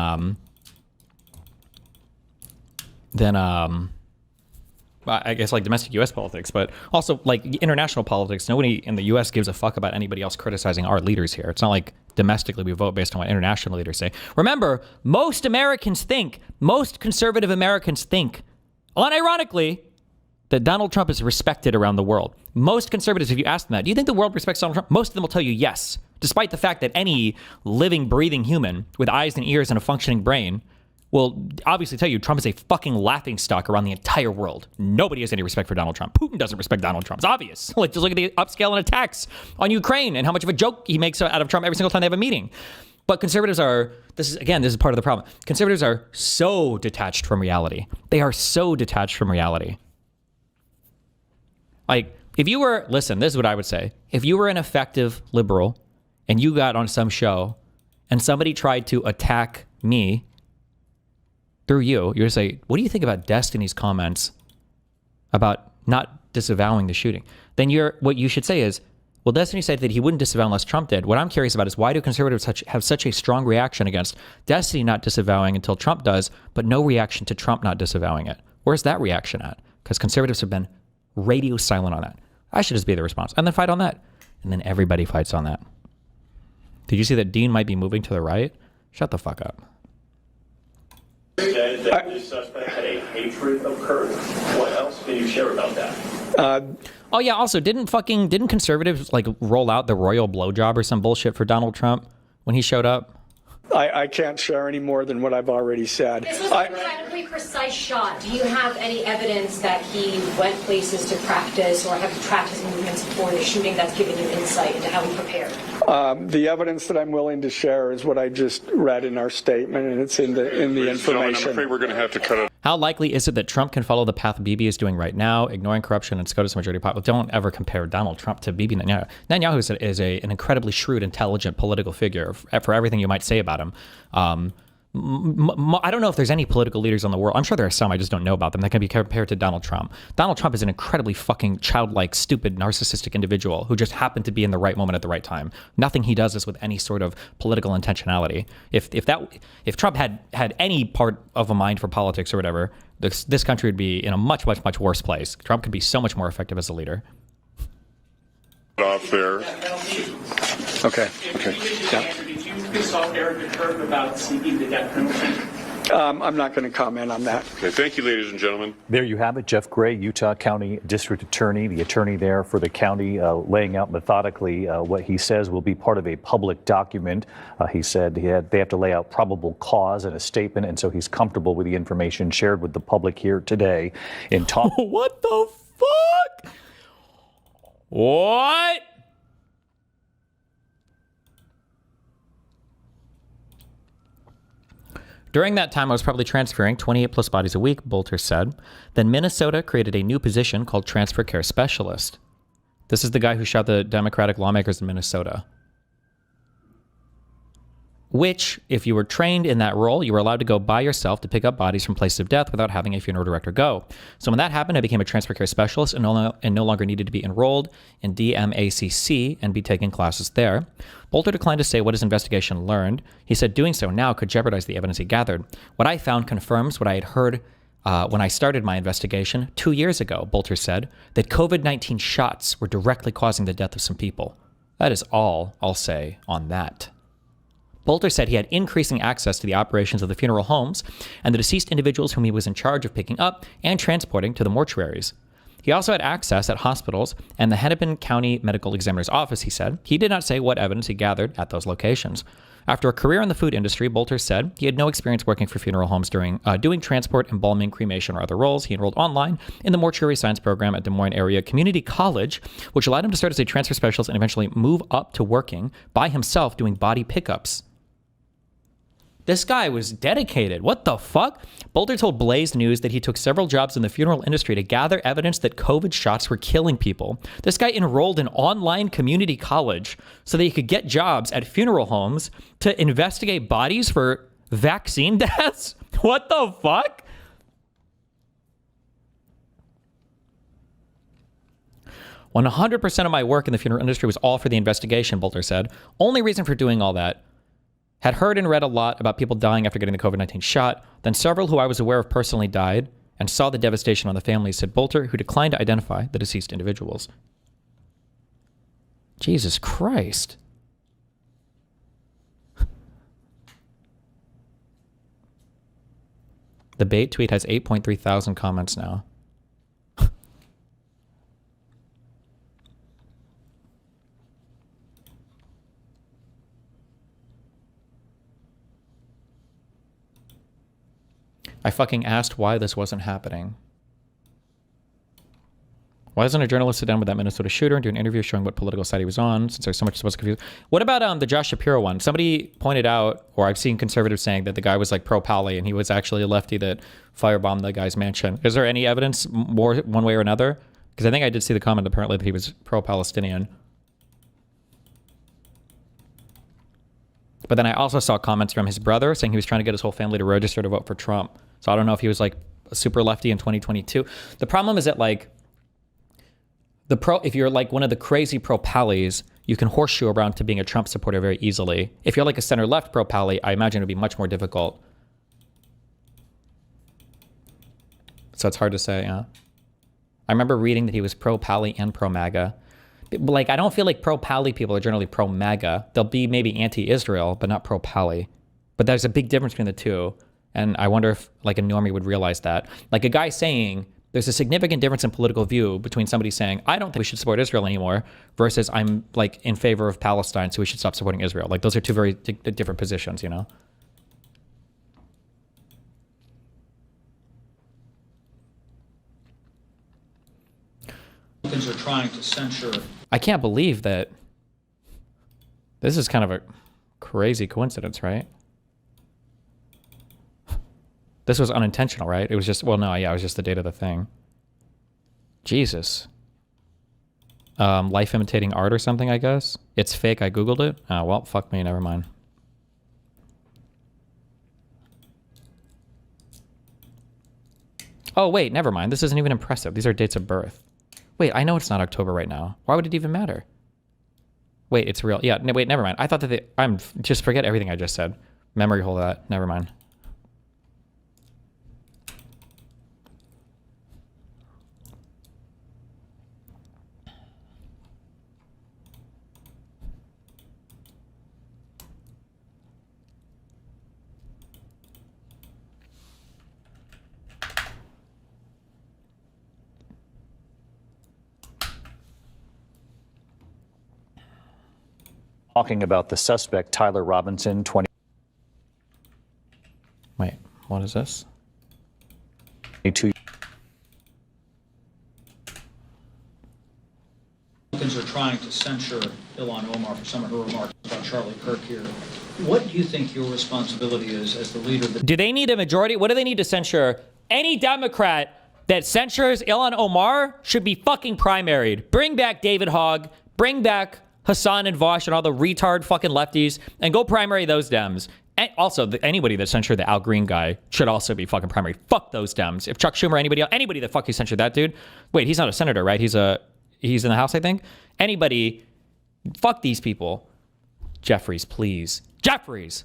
I guess like domestic U.S. politics, but also like international politics. Nobody in the U.S. gives a fuck about anybody else criticizing our leaders here. It's not like domestically we vote based on what international leaders say. Remember, most conservative Americans think, unironically, that Donald Trump is respected around the world. Most conservatives, if you ask them that, do you think the world respects Donald Trump? Most of them will tell you yes, despite the fact that any living, breathing human with eyes and ears and a functioning brain will obviously tell you Trump is a fucking laughingstock around the entire world. Nobody has any respect for Donald Trump. Putin doesn't respect Donald Trump. It's obvious. Like, just look at the upscale and attacks on Ukraine and how much of a joke he makes out of Trump every single time they have a meeting. But conservatives are, this is part of the problem. Conservatives are so detached from reality. They are so detached from reality. Like, if you were, listen, this is what I would say. If you were an effective liberal and you got on some show and somebody tried to attack me through you, you're to say, what do you think about Destiny's comments about not disavowing the shooting? Then what you should say is, well, Destiny said that he wouldn't disavow unless Trump did. What I'm curious about is, why do conservatives have such a strong reaction against Destiny not disavowing until Trump does, but no reaction to Trump not disavowing it? Where's that reaction at? Because conservatives have been radio silent on that. I should just be the response and then fight on that. And then everybody fights on that. Did you see that Dean might be moving to the right? Shut the fuck up. Said that the suspect had a hatred of Kirk. What else can you share about that? Oh yeah, also didn't conservatives like roll out the royal blowjob or some bullshit for Donald Trump when he showed up? I can't share any more than what I've already said. This was an incredibly precise shot. Do you have any evidence that he went places to practice, or have you tracked his movements before the shooting that's given you insight into how he prepared? The evidence that I'm willing to share is what I just read in our statement, and it's in the information. I'm afraid we're going to have to cut it. How likely is it that Trump can follow the path Bibi is doing right now, ignoring corruption and SCOTUS majority population? Don't ever compare Donald Trump to Bibi Netanyahu. Netanyahu is an incredibly shrewd, intelligent political figure for everything you might say about him. I don't know if there's any political leaders in the world. I'm sure there are some. I just don't know about them that can be compared to Donald Trump. Donald Trump is an incredibly fucking childlike, stupid, narcissistic individual who just happened to be in the right moment at the right time. Nothing he does is with any sort of political intentionality. If Trump had any part of a mind for politics or whatever, this country would be in a much, much, much worse place. Trump could be so much more effective as a leader. Off there. Okay. Yeah. Did you consult Eric Kirk about seeking the death penalty? I'm not going to comment on that. Okay, thank you, ladies and gentlemen. There you have it. Jeff Gray, Utah County District Attorney, the attorney there for the county, laying out methodically what he says will be part of a public document. He said they have to lay out probable cause in a statement, and so he's comfortable with the information shared with the public here today. In talk. What the fuck? What? During that time, I was probably transferring 28 plus bodies a week, Bolter said. Then Minnesota created a new position called Transfer Care Specialist. This is the guy who shot the Democratic lawmakers in Minnesota. Which, if you were trained in that role, you were allowed to go by yourself to pick up bodies from places of death without having a funeral director go. So when that happened, I became a transfer care specialist and no longer needed to be enrolled in DMACC and be taking classes there. Bolter declined to say what his investigation learned. He said doing so now could jeopardize the evidence he gathered. What I found confirms what I had heard when I started my investigation 2 years ago, Bolter said, that COVID-19 shots were directly causing the death of some people. That is all I'll say on that. Bolter said he had increasing access to the operations of the funeral homes and the deceased individuals whom he was in charge of picking up and transporting to the mortuaries. He also had access at hospitals and the Hennepin County Medical Examiner's Office, he said. He did not say what evidence he gathered at those locations. After a career in the food industry, Bolter said he had no experience working for funeral homes during doing transport, embalming, cremation, or other roles. He enrolled online in the mortuary science program at Des Moines Area Community College, which allowed him to start as a transfer specialist and eventually move up to working by himself doing body pickups. This guy was dedicated. What the fuck? Bolter told Blaze News that he took several jobs in the funeral industry to gather evidence that COVID shots were killing people. This guy enrolled in online community college so that he could get jobs at funeral homes to investigate bodies for vaccine deaths? What the fuck? When 100% of my work in the funeral industry was all for the investigation, Bolter said. Only reason for doing all that. Had heard and read a lot about people dying after getting the COVID-19 shot. Then several who I was aware of personally died and saw the devastation on the families, said Bolter, who declined to identify the deceased individuals. Jesus Christ. The bait tweet has 8.3 thousand comments now. I fucking asked why this wasn't happening. Why doesn't a journalist sit down with that Minnesota shooter and do an interview showing what political side he was on, since there's so much supposed to confuse? What about the Josh Shapiro one? Somebody pointed out, or I've seen conservatives saying that the guy was like pro-Pali and he was actually a lefty that firebombed the guy's mansion. Is there any evidence more one way or another? Because I think I did see the comment apparently that he was pro-Palestinian. But then I also saw comments from his brother saying he was trying to get his whole family to register to vote for Trump. So I don't know if he was like a super lefty in 2022. The problem is that like, if you're like one of the crazy pro-Palis, you can horseshoe around to being a Trump supporter very easily. If you're like a center-left pro-Pali, I imagine it would be much more difficult. So it's hard to say, yeah. I remember reading that he was pro-Pali and pro-MAGA. Like, I don't feel like pro-Pali people are generally pro-MAGA. They'll be maybe anti-Israel, but not pro-Pali. But there's a big difference between the two. And I wonder if like a normie would realize that. Like a guy saying, there's a significant difference in political view between somebody saying, I don't think we should support Israel anymore, versus I'm like in favor of Palestine, so we should stop supporting Israel. Like those are two very different positions, you know? Republicans are trying to censure. I can't believe that this is kind of a crazy coincidence, right? This was unintentional, right? It was just, well, no, yeah, it was just the date of the thing. Jesus. Life imitating art or something, I guess. It's fake. I Googled it. Oh, well, fuck me. Never mind. Oh, wait, never mind. This isn't even impressive. These are dates of birth. Wait, I know it's not October right now. Why would it even matter? Wait, it's real. Yeah, no, wait, never mind. I thought that just forget everything I just said. Memory hole that. Never mind. Talking about the suspect, Tyler Robinson, 20. Wait, what is this? 22. Republicans are trying to censure Ilhan Omar for some of her remarks about Charlie Kirk here. What do you think your responsibility is as the leader of the... Do they need a majority? What do they need to censure? Any Democrat that censures Ilhan Omar should be fucking primaried. Bring back David Hogg. Bring back Hassan and Vosh and all the retard fucking lefties and go primary those Dems. And also, anybody that censured the Al Green guy should also be fucking primary. Fuck those Dems. If Chuck Schumer, anybody that fucking censured that dude. Wait, he's not a senator, right? He's in the House, I think. Anybody, fuck these people. Jeffries, please. Jeffries.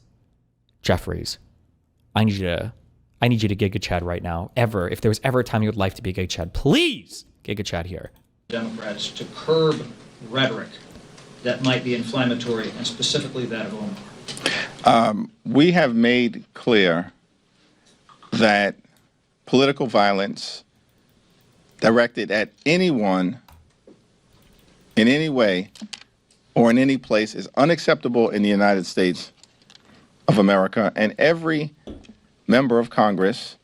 I need you to Giga Chad right now. Ever. If there was ever a time you would like to be Giga Chad, please Giga Chad here. Democrats to curb rhetoric that might be inflammatory, and specifically that of Omar? We have made clear that political violence directed at anyone in any way or in any place is unacceptable in the United States of America, and every member of Congress,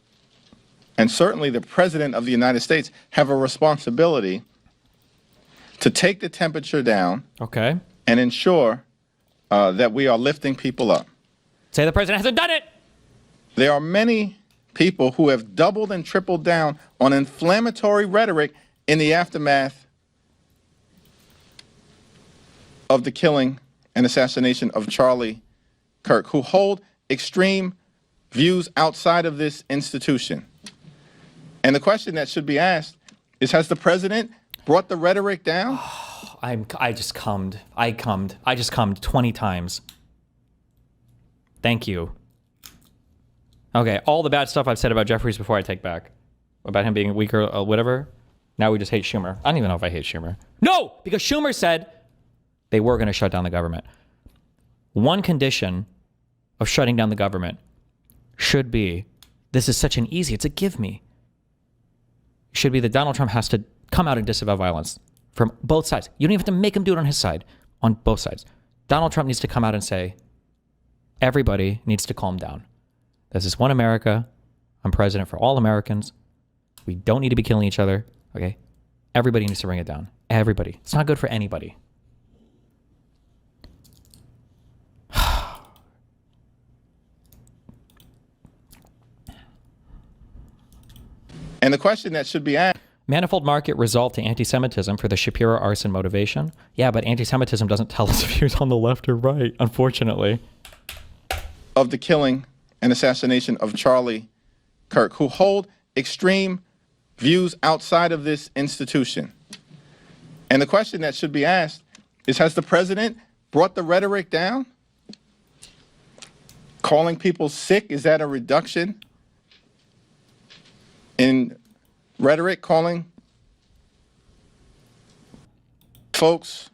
and certainly the President of the United States, have a responsibility to take the temperature down, okay, and ensure that we are lifting people up. Say the president hasn't done it. There are many people who have doubled and tripled down on inflammatory rhetoric in the aftermath of the killing and assassination of Charlie Kirk, who hold extreme views outside of this institution. And the question that should be asked is, has the president brought the rhetoric down? I just cummed 20 times. Thank you. Okay, all the bad stuff I've said about Jeffries before I take back. About him being weaker, whatever. Now we just hate Schumer. I don't even know if I hate Schumer. No, because Schumer said they were going to shut down the government. One condition of shutting down the government should be, this is such an easy, it's a give me. Should be that Donald Trump has to come out and disavow violence from both sides. You don't even have to make him do it on his side, on both sides. Donald Trump needs to come out and say, everybody needs to calm down. This is one America. I'm president for all Americans. We don't need to be killing each other. Okay? Everybody needs to bring it down. Everybody. It's not good for anybody. And the question that should be asked. Manifold market result to anti-Semitism for the Shapiro arson motivation. Yeah, but anti-Semitism doesn't tell us if he was on the left or right, unfortunately. Of the killing and assassination of Charlie Kirk, who hold extreme views outside of this institution. And the question that should be asked is, has the president brought the rhetoric down? Calling people sick, is that a reduction in rhetoric? Calling folks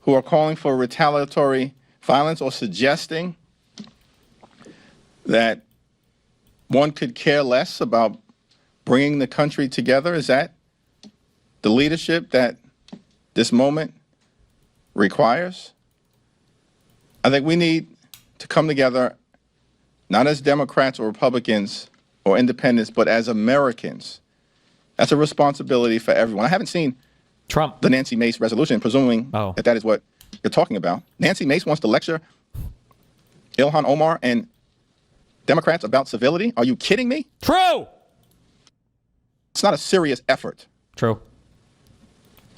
who are calling for retaliatory violence or suggesting that one could care less about bringing the country together? Is that the leadership that this moment requires? I think we need to come together, not as Democrats or Republicans or independents, but as Americans. That's a responsibility for everyone. I haven't seen Trump, the Nancy Mace resolution, presuming that that is what you're talking about. Nancy Mace wants to lecture Ilhan Omar and Democrats about civility. Are you kidding me? True. It's not a serious effort. True.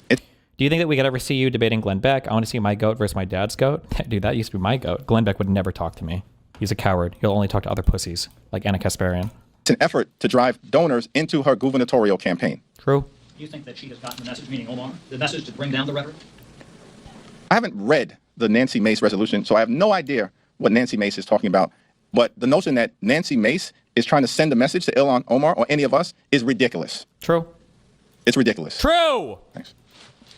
Do you think that we could ever see you debating Glenn Beck? I want to see my goat versus my dad's goat. Dude, that used to be my goat. Glenn Beck would never talk to me. He's a coward. He'll only talk to other pussies, like Anna Kasparian. It's an effort to drive donors into her gubernatorial campaign. True. Do you think that she has gotten the message, meaning Omar, the message to bring down the rhetoric? I haven't read the Nancy Mace resolution, so I have no idea what Nancy Mace is talking about. But the notion that Nancy Mace is trying to send a message to Ilhan Omar or any of us is ridiculous. True. It's ridiculous. True. Thanks.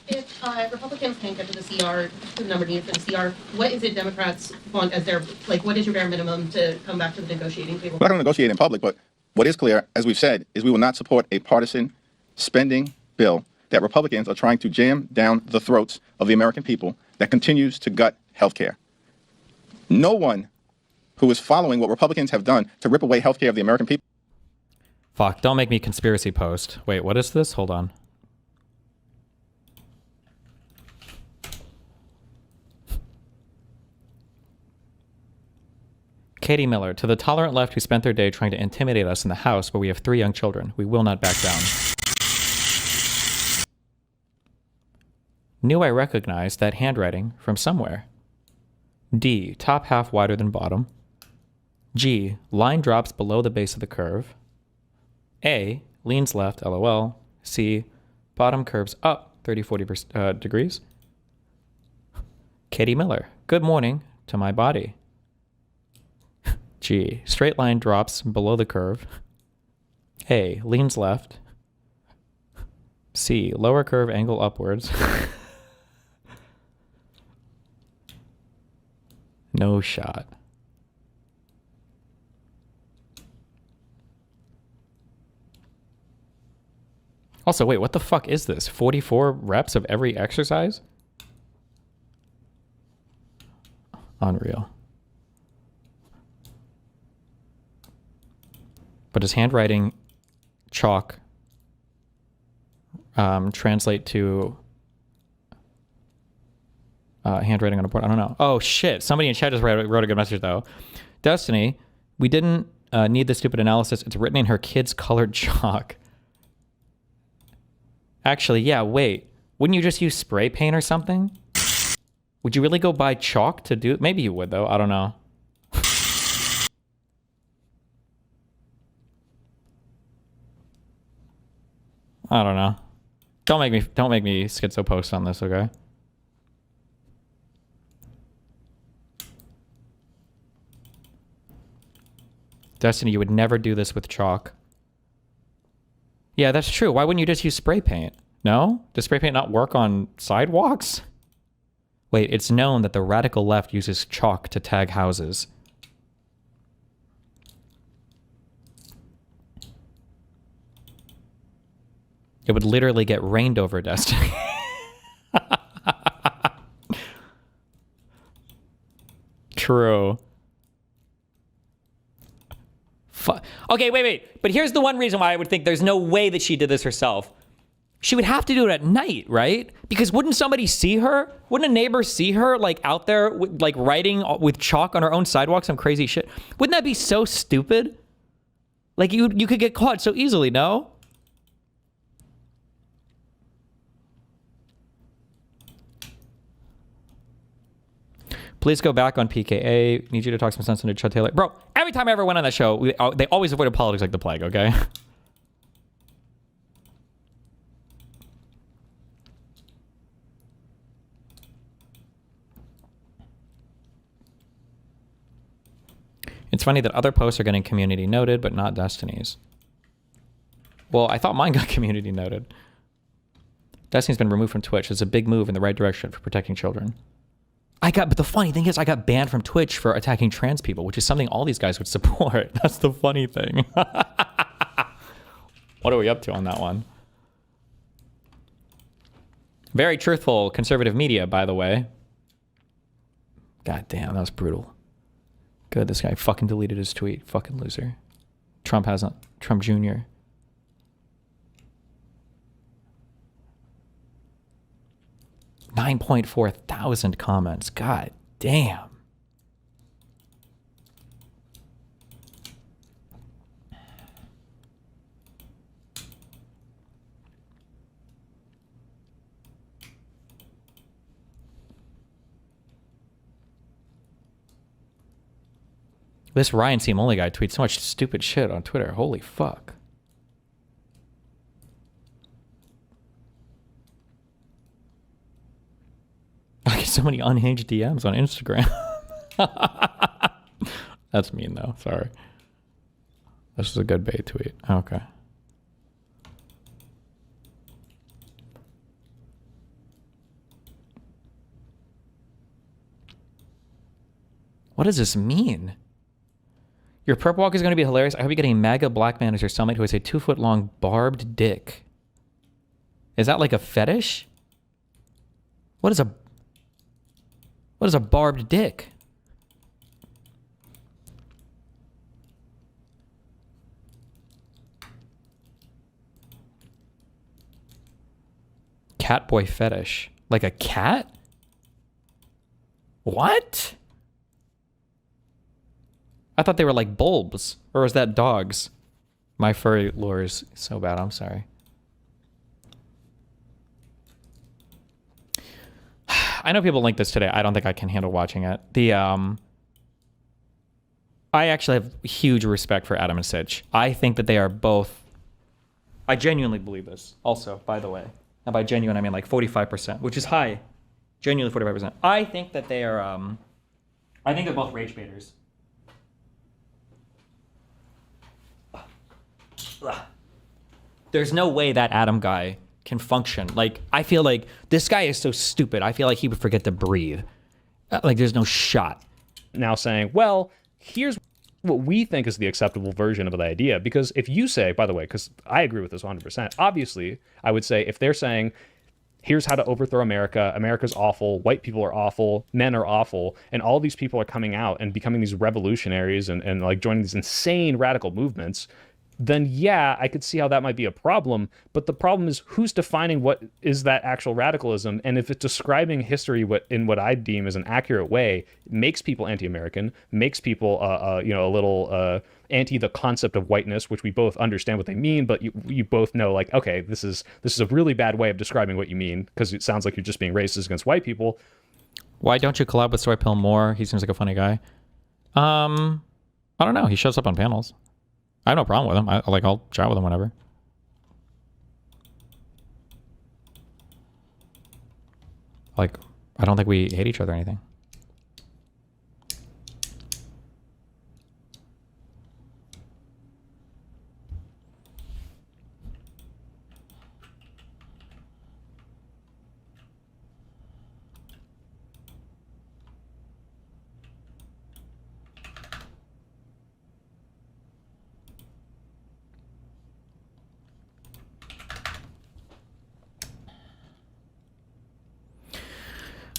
If Republicans can't get to the CR, the number needed for the CR, what is it Democrats want as their, like, what is your bare minimum to come back to the negotiating table? We're not going to negotiate in public, but what is clear, as we've said, is we will not support a partisan spending bill that Republicans are trying to jam down the throats of the American people that continues to gut health care. No one who is following what Republicans have done to rip away health care of the American people. Fuck, don't make me conspiracy post. Wait, what is this? Hold on. Katie Miller, to the tolerant left who spent their day trying to intimidate us in the house, but we have 3 young children. We will not back down. Knew I recognized that handwriting from somewhere. D, top half wider than bottom. G, line drops below the base of the curve. A, leans left, LOL. C, bottom curves up 30-40 degrees. Katie Miller, good morning to my body. G, straight line drops below the curve. A, leans left. C, lower curve angle upwards. No shot. Also, wait, what the fuck is this? 44 reps of every exercise? Unreal. But does handwriting chalk translate to handwriting on a board? I don't know. Oh shit, somebody in chat just wrote a good message though. Destiny, we didn't need the stupid analysis. It's written in her kid's colored chalk. Actually, yeah, wait. Wouldn't you just use spray paint or something? Would you really go buy chalk to do it? Maybe you would though, I don't know. I don't know. Don't make me schizo post on this, okay? Destiny, you would never do this with chalk. Yeah, that's true. Why wouldn't you just use spray paint? No? Does spray paint not work on sidewalks? Wait, it's known that the radical left uses chalk to tag houses. It would literally get rained over, Destiny. True. Okay, wait. But here's the one reason why I would think there's no way that she did this herself. She would have to do it at night, right? Because wouldn't somebody see her? Wouldn't a neighbor see her like out there like writing with chalk on her own sidewalk, some crazy shit? Wouldn't that be so stupid? Like you could get caught so easily, no? Please go back on PKA. Need you to talk some sense into Chud Taylor. Bro, every time I ever went on that show, they always avoided politics like the plague, okay? It's funny that other posts are getting community noted, but not Destiny's. Well, I thought mine got community noted. Destiny's been removed from Twitch. It's a big move in the right direction for protecting children. But the funny thing is I got banned from Twitch for attacking trans people, which is something all these guys would support. That's the funny thing. What are we up to on that one? Very truthful conservative media, by the way. God damn, that was brutal. Good, this guy fucking deleted his tweet. Fucking loser. Trump hasn't. Trump Jr. $9.4 thousand comments. God damn. This Ryan Seam Only guy tweets so much stupid shit on Twitter. Holy fuck. I get so many unhinged DMs on Instagram. That's mean though. Sorry. This is a good bait tweet. Okay. What does this mean? Your perp walk is going to be hilarious. I hope you get a MAGA black man as your cellmate who has a 2-foot-long barbed dick. Is that like a fetish? What is a barbed dick? Catboy fetish. Like a cat? What? I thought they were like bulbs. Or was that dogs? My furry lore is so bad. I'm sorry. I know people link this today. I don't think I can handle watching it. I actually have huge respect for Adam and Sitch. I think that they are both... I genuinely believe this. Also, by the way. And by genuine, I mean like 45%, which is high. Genuinely 45%. I think that they are... I think they're both rage baiters. There's no way that Adam guy can function. Like, I feel like this guy is so stupid. I feel like he would forget to breathe. Like, there's no shot. Now saying, well, here's what we think is the acceptable version of the idea. Because if you say, by the way, because I agree with this 100%, obviously, I would say if they're saying, here's how to overthrow America, America's awful, white people are awful, men are awful, and all these people are coming out and becoming these revolutionaries and like joining these insane radical movements, then yeah, I could see how that might be a problem. But the problem is who's defining what is that actual radicalism? And if it's describing history in what I deem as an accurate way, it makes people anti-American, makes people a little anti the concept of whiteness, which we both understand what they mean, but you both know like, okay, this is a really bad way of describing what you mean, because it sounds like you're just being racist against white people. Why don't you collab with Soy Pill more? He seems like a funny guy. I don't know. He shows up on panels. I have no problem with him. I'll chat with him whenever. Like, I don't think we hate each other or anything.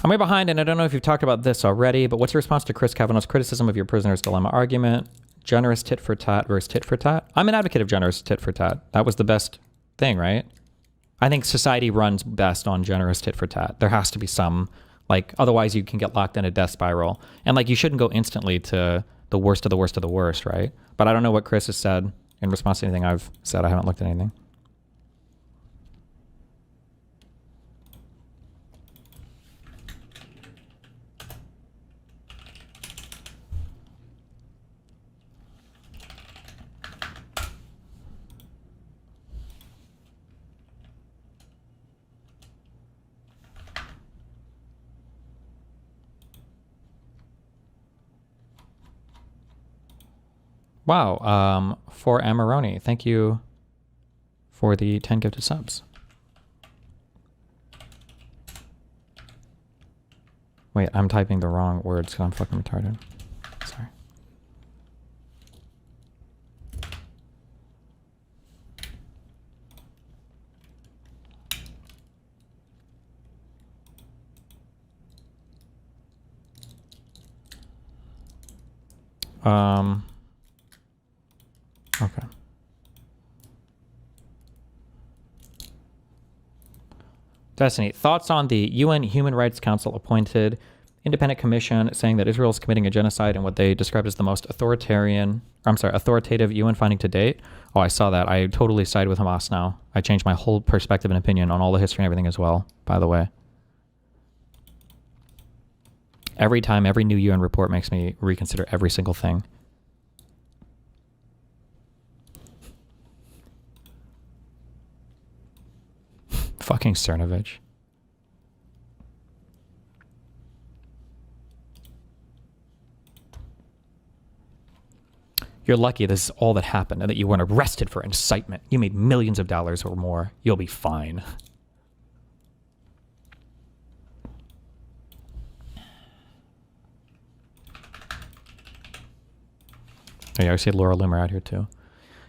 I'm way behind, and I don't know if you've talked about this already, but what's your response to Chris Kavanaugh's criticism of your prisoner's dilemma argument? Generous tit for tat versus tit for tat. I'm an advocate of generous tit for tat. That was the best thing, right? I think society runs best on generous tit for tat. There has to be some, like, otherwise you can get locked in a death spiral. And like, you shouldn't go instantly to the worst of the worst of the worst, right? But I don't know what Chris has said in response to anything I've said. I haven't looked at anything. Wow, for Amarone, thank you for the 10 gifted subs. Wait, I'm typing the wrong words because I'm fucking retarded. Sorry. Okay. Destiny, thoughts on the UN Human Rights Council appointed independent commission saying that Israel is committing a genocide in what they described as the most authoritative UN finding to date? Oh, I saw that. I totally side with Hamas now. I changed my whole perspective and opinion on all the history and everything as well, by the way. Every time, every new UN report makes me reconsider every single thing. Fucking Cernovich. You're lucky this is all that happened and that you weren't arrested for incitement. You made millions of dollars or more. You'll be fine. Oh yeah, I see Laura Loomer out here too.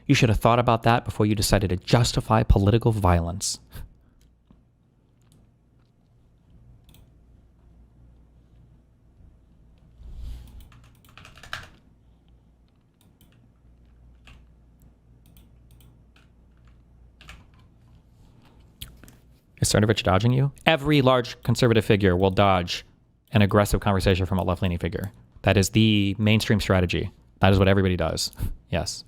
You should have thought about that before you decided to justify political violence. Is Cernovich dodging you? Every large conservative figure will dodge an aggressive conversation from a left-leaning figure. That is the mainstream strategy. That is what everybody does. Yes.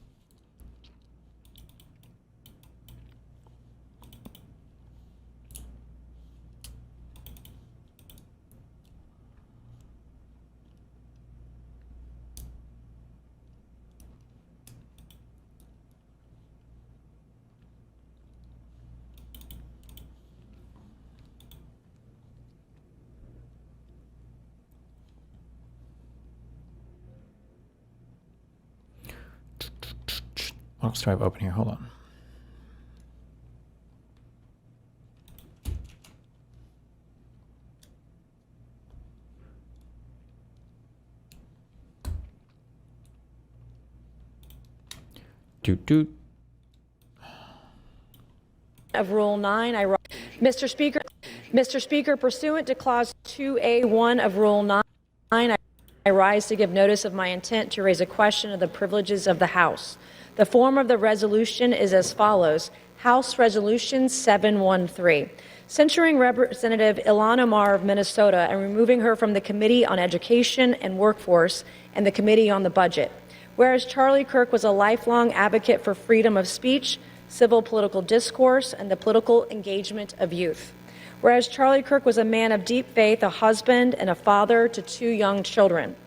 What else do I have open here? Hold on. Of Rule 9, Mr. Speaker, pursuant to Clause 2A1 of Rule 9, I rise to give notice of my intent to raise a question of the privileges of the House. The form of the resolution is as follows. House Resolution 713, censuring Representative Ilhan Omar of Minnesota and removing her from the Committee on Education and Workforce and the Committee on the Budget. Whereas Charlie Kirk was a lifelong advocate for freedom of speech, civil political discourse, and the political engagement of youth. Whereas Charlie Kirk was a man of deep faith, a husband, and a father to 2 young children.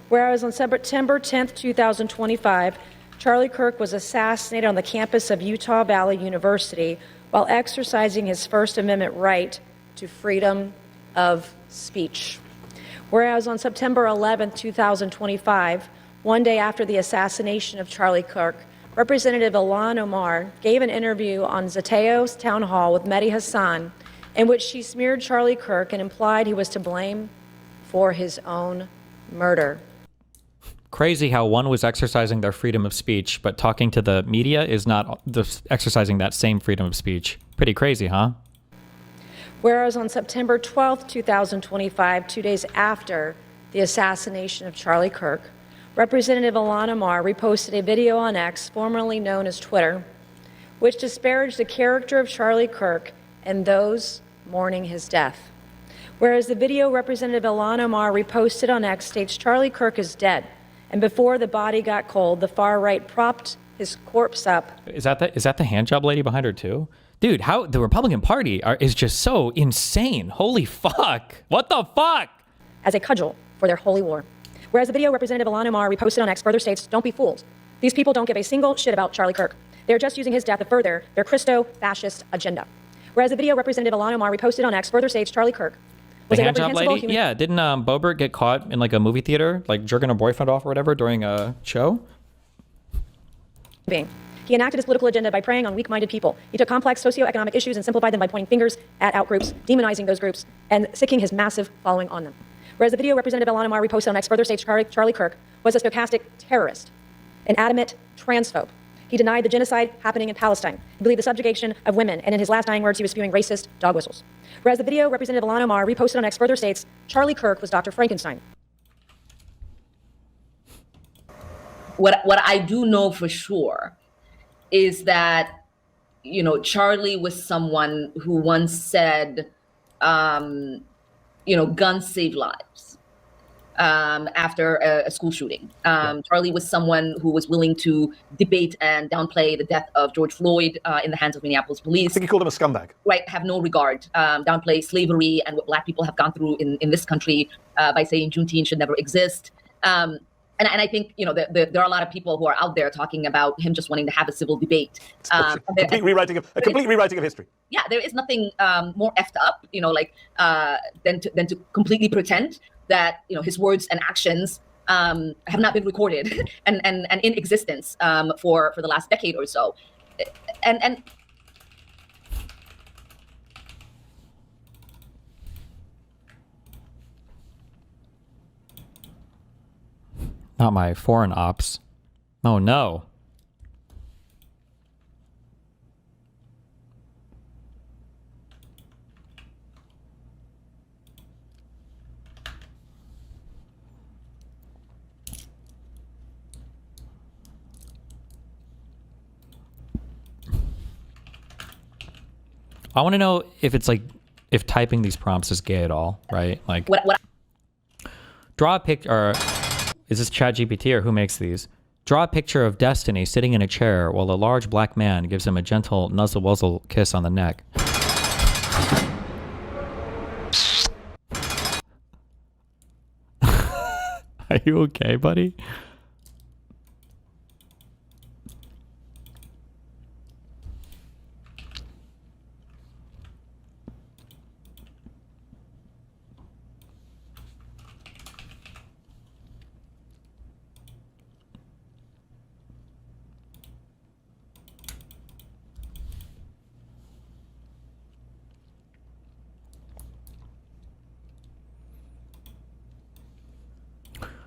Whereas on September 10, 2025, Charlie Kirk was assassinated on the campus of Utah Valley University while exercising his First Amendment right to freedom of speech. Whereas on September 11, 2025, one day after the assassination of Charlie Kirk, Representative Ilhan Omar gave an interview on Zateo's town hall with Mehdi Hassan in which she smeared Charlie Kirk and implied he was to blame for his own murder. Crazy how one was exercising their freedom of speech, but talking to the media is not exercising that same freedom of speech. Pretty crazy, huh? Whereas on September 12, 2025, 2 days after the assassination of Charlie Kirk, Representative Ilhan Omar reposted a video on X, formerly known as Twitter, which disparaged the character of Charlie Kirk and those mourning his death. Whereas the video Representative Ilhan Omar reposted on X states Charlie Kirk is dead, and before the body got cold, the far right propped his corpse up. Is that the hand job lady behind her too? Dude, how the Republican Party is just so insane. Holy fuck. What the fuck? As a cudgel for their holy war. Whereas the video Representative Ilhan Omar reposted on X further states, don't be fooled. These people don't give a single shit about Charlie Kirk. They're just using his death to further their Christo-fascist agenda. Whereas the video Representative Ilhan Omar reposted on X further states Charlie Kirk was The a hand job reprehensible lady? human. Yeah, didn't Boebert get caught in like a movie theater, like jerking her boyfriend off or whatever during a show? Being. He enacted his political agenda by preying on weak-minded people. He took complex socioeconomic issues and simplified them by pointing fingers at outgroups, demonizing those groups, and sicking his massive following on them. Whereas the video Representative Ilhan Omar reposted on X further states Charlie Kirk was a stochastic terrorist, an adamant transphobe. He denied the genocide happening in Palestine. He believed the subjugation of women, and in his last dying words, he was spewing racist dog whistles. Whereas the video Representative Ilhan Omar reposted on X further states Charlie Kirk was Dr. Frankenstein. What I do know for sure is that, you know, Charlie was someone who once said, you know, guns save lives after a school shooting. Charlie was someone who was willing to debate and downplay the death of George Floyd in the hands of Minneapolis police. I think he called him a scumbag. Right, have no regard, downplay slavery and what Black people have gone through in this country by saying Juneteenth should never exist. And I think, you know, there are a lot of people who are out there talking about him just wanting to have a civil debate. A complete rewriting of history. Yeah, there is nothing more effed up, you know, like than to completely pretend that, you know, his words and actions have not been recorded and in existence for the last decade or so. And Not my foreign ops. Oh no. I want to know if it's like, if typing these prompts is gay at all, right? Like, draw a picture, or is this ChatGPT or who makes these? Draw a picture of Destiny sitting in a chair while a large black man gives him a gentle nuzzle-wuzzle kiss on the neck. Are you okay, buddy?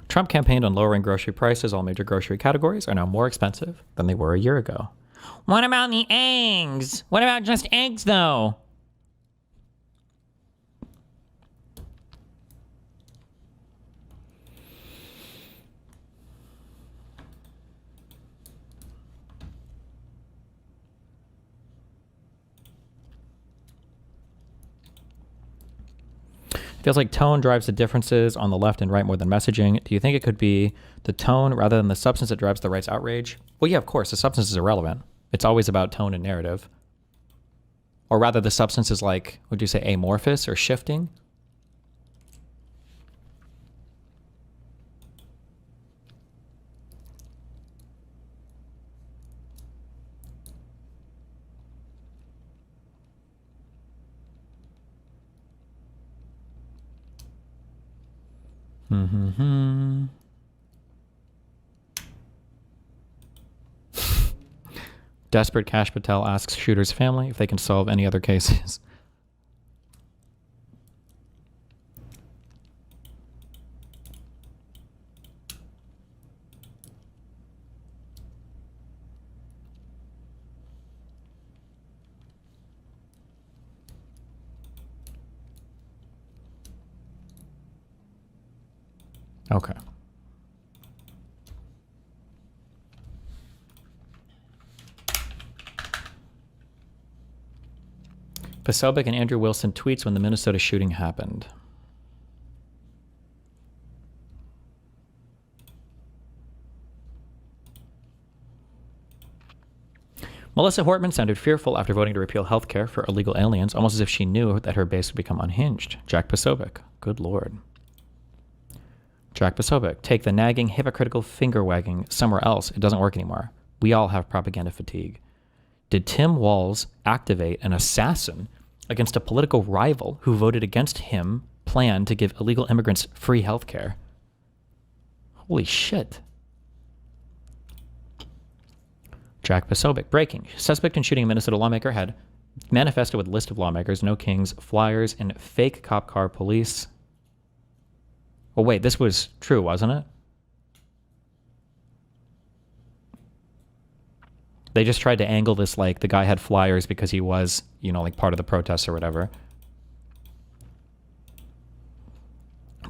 Trump campaigned on lowering grocery prices. All major grocery categories are now more expensive than they were a year ago. What about the eggs? What about just eggs, though? Feels like tone drives the differences on the left and right more than messaging. Do you think it could be the tone rather than the substance that drives the right's outrage? Well, yeah, of course. The substance is irrelevant. It's always about tone and narrative. Or rather, the substance is like, would you say amorphous or shifting? Mm-hmm. Desperate Cash Patel asks shooter's family if they can solve any other cases. Okay. Posobiec and Andrew Wilson tweets when the Minnesota shooting happened. Melissa Hortman sounded fearful after voting to repeal health care for illegal aliens, almost as if she knew that her base would become unhinged. Jack Posobiec. Good Lord. Jack Posobiec. Take the nagging, hypocritical finger-wagging somewhere else. It doesn't work anymore. We all have propaganda fatigue. Did Tim Walz activate an assassin against a political rival who voted against him plan to give illegal immigrants free health care? Holy shit. Jack Posobiec. Breaking. Suspect in shooting a Minnesota lawmaker had manifested with list of lawmakers, no kings, flyers, and fake cop car police. Oh, wait, this was true, wasn't it? They just tried to angle this like the guy had flyers because he was, you know, like part of the protests or whatever.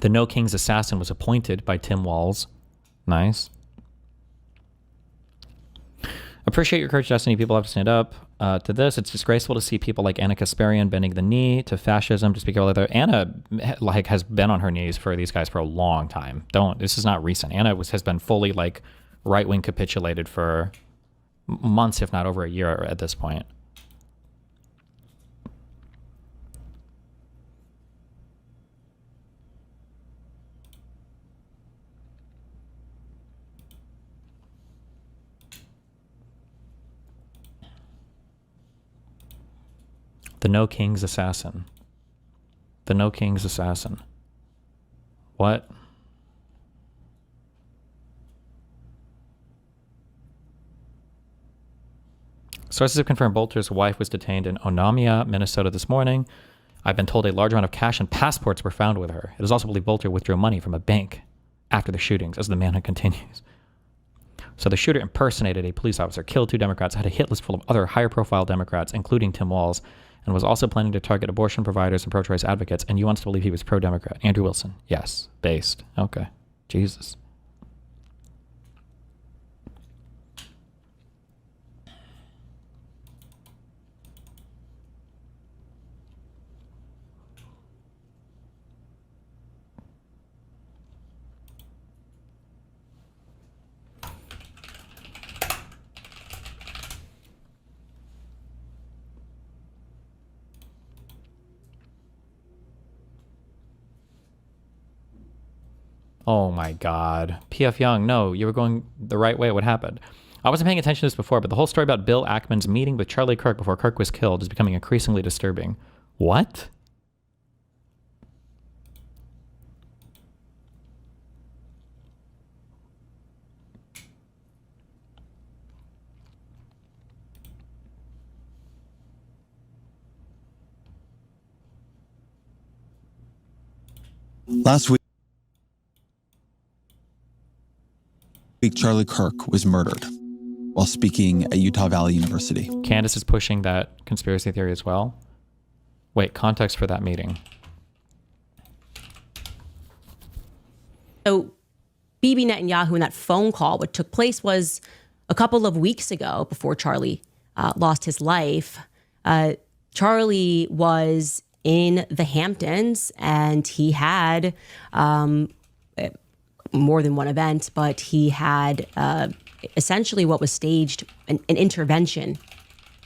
The No Kings assassin was appointed by Tim Walz. Nice. Appreciate your courage, Destiny. People have to stand up to this. It's disgraceful to see people like Anna Kasparian bending the knee to fascism to speak about other. Anna like has been on her knees for these guys for a long time. This is not recent. Anna has been fully like right-wing capitulated for months, if not over a year at this point. The No Kings assassin. The No Kings assassin. What? Sources have confirmed Bolter's wife was detained in Onamia, Minnesota this morning. I've been told a large amount of cash and passports were found with her. It is also believed Bolter withdrew money from a bank after the shootings, as the manhunt continues. So the shooter impersonated a police officer, killed 2 Democrats, had a hit list full of other higher-profile Democrats, including Tim Walz, and was also planning to target abortion providers and pro-choice advocates, and you want us to believe he was pro-Democrat. Andrew Wilson. Yes. Based. Okay. Jesus. Oh my God. P.F. Young, no, you were going the right way. What happened? I wasn't paying attention to this before, but the whole story about Bill Ackman's meeting with Charlie Kirk before Kirk was killed is becoming increasingly disturbing. What? Last week, Charlie Kirk was murdered while speaking at Utah Valley University. Candace is pushing that conspiracy theory as well. Wait, context for that meeting. So Bibi Netanyahu in that phone call, what took place was a couple of weeks ago before Charlie lost his life. Charlie was in the Hamptons and he had more than one event, but he had essentially what was staged, an intervention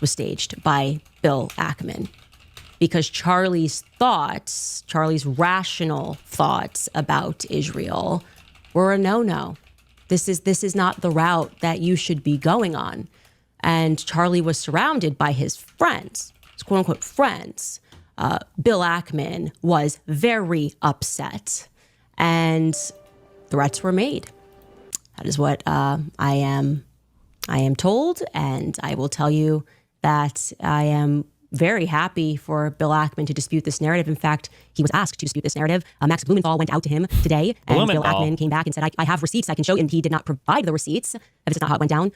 was staged by Bill Ackman, because Charlie's rational thoughts about Israel were a no-no. This is not the route that you should be going on. And Charlie was surrounded by his friends, his quote-unquote friends. Bill Ackman was very upset, and threats were made. That is what I am told, and I will tell you that I am very happy for Bill Ackman to dispute this narrative. In fact, he was asked to dispute this narrative. Max Blumenthal went out to him today, and Bill Ackman came back and said, I have receipts I can show you, and he did not provide the receipts. If this is not how it went down,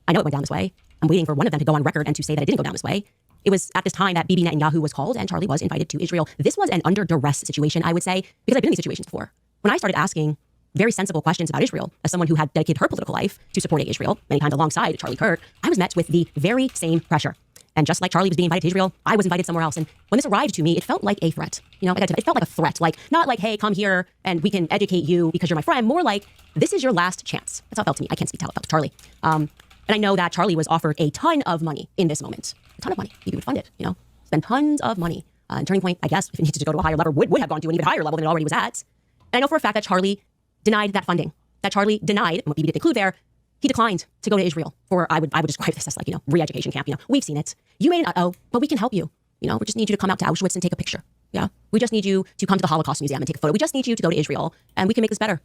I know it went down this way. I'm waiting for one of them to go on record and to say that it didn't go down this way. It was at this time that Bibi Netanyahu was called and Charlie was invited to Israel. This was an under duress situation, I would say, because I've been in these situations before. When I started asking very sensible questions about Israel, as someone who had dedicated her political life to supporting Israel, many times alongside Charlie Kirk, I was met with the very same pressure. And just like Charlie was being invited to Israel, I was invited somewhere else. And when this arrived to me, it felt like a threat. You know, it felt like a threat. Like, not like, hey, come here and we can educate you because you're my friend. More like, this is your last chance. That's how it felt to me. I can't speak to how it felt to Charlie. And I know that Charlie was offered a ton of money in this moment. A ton of money. He would fund it, you know, spend tons of money. And Turning Point, I guess, if it needed to go to a higher level, would have gone to an even higher level than it already was at. And I know for a fact that Charlie denied that funding. That Charlie denied, and what BB did include there, he declined to go to Israel for, I would describe this as like, you know, re-education camp. You know, we've seen it. You made an but we can help you. You know, we just need you to come out to Auschwitz and take a picture. Yeah. We just need you to come to the Holocaust Museum and take a photo. We just need you to go to Israel and we can make this better.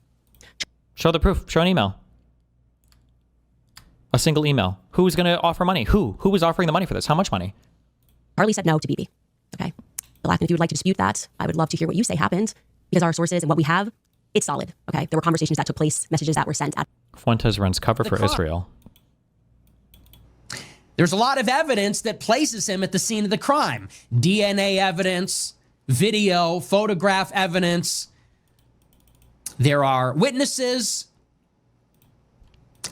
Show the proof. Show an email. A single email. Who's going to offer money? Who was offering the money for this? How much money? Charlie said no to BB. Okay. Black, if you would like to dispute that, I would love to hear what you say happened because our sources and what we have, it's solid. Okay. There were conversations that took place, messages that were sent at Fuentes runs cover for Israel. There's a lot of evidence that places him at the scene of the crime. DNA evidence, video, photograph evidence. There are witnesses,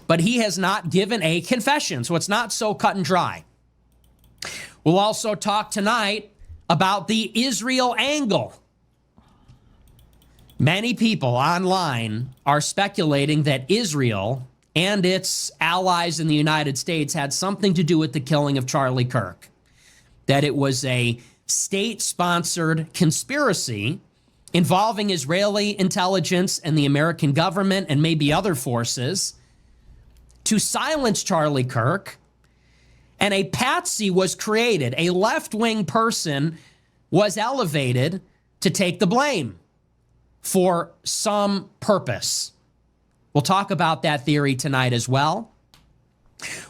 but he has not given a confession, so it's not so cut and dry. We'll also talk tonight about the Israel angle. Many people online are speculating that Israel and its allies in the United States had something to do with the killing of Charlie Kirk, that it was a state-sponsored conspiracy involving Israeli intelligence and the American government and maybe other forces to silence Charlie Kirk, and a patsy was created. A left-wing person was elevated to take the blame for some purpose. We'll talk about that theory tonight as well.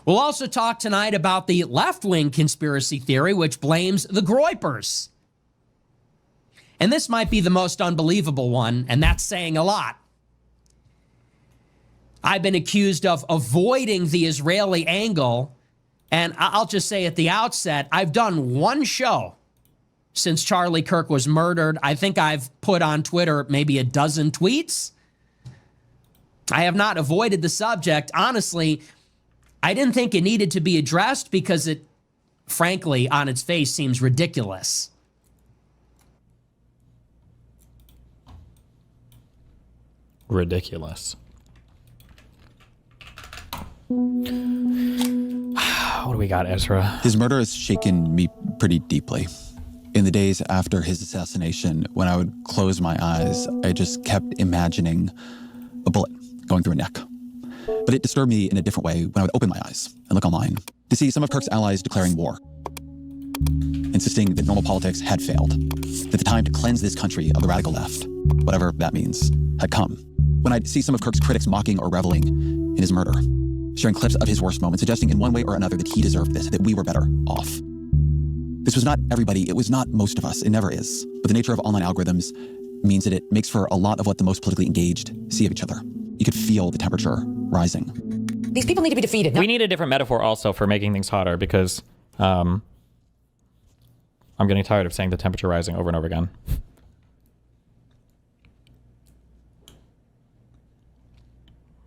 We'll also talk tonight about the left-wing conspiracy theory, which blames the Groypers. And this might be the most unbelievable one, and that's saying a lot. I've been accused of avoiding the Israeli angle, and I'll just say at the outset, I've done one show since Charlie Kirk was murdered. I think I've put on Twitter maybe a dozen tweets. I have not avoided the subject. Honestly, I didn't think it needed to be addressed because it, frankly, on its face seems ridiculous. Ridiculous. What do we got, Ezra? His murder has shaken me pretty deeply. In the days after his assassination, when I would close my eyes, I just kept imagining a bullet going through a neck. But it disturbed me in a different way when I would open my eyes and look online to see some of Kirk's allies declaring war, insisting that normal politics had failed, that the time to cleanse this country of the radical left, whatever that means, had come. When I'd see some of Kirk's critics mocking or reveling in his murder, sharing clips of his worst moments, suggesting in one way or another that he deserved this, that we were better off. This was not everybody, it was not most of us, it never is. But the nature of online algorithms means that it makes for a lot of what the most politically engaged see of each other. You could feel the temperature rising. These people need to be defeated. We need a different metaphor also for making things hotter because I'm getting tired of saying the temperature rising over and over again.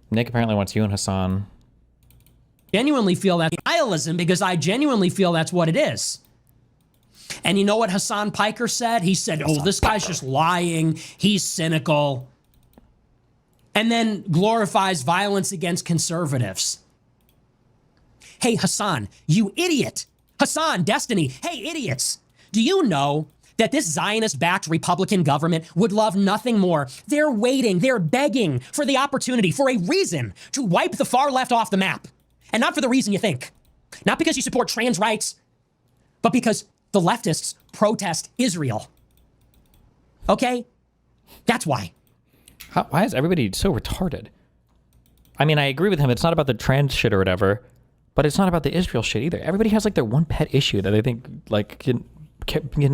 Nick apparently wants you and Hassan. Genuinely feel that nihilism because I genuinely feel that's what it is. And you know what Hassan Piker said? He said, oh, this guy's just lying. He's cynical. And then glorifies violence against conservatives. Hey, Hassan, you idiot. Hassan, Destiny, hey, idiots. Do you know that this Zionist-backed Republican government would love nothing more? They're waiting, they're begging for the opportunity, for a reason to wipe the far left off the map. And not for the reason you think. Not because you support trans rights, but because the leftists protest Israel. Okay? That's why. Why is everybody so retarded? I mean, I agree with him. It's not about the trans shit or whatever, but it's not about the Israel shit either. Everybody has like their one pet issue that they think like can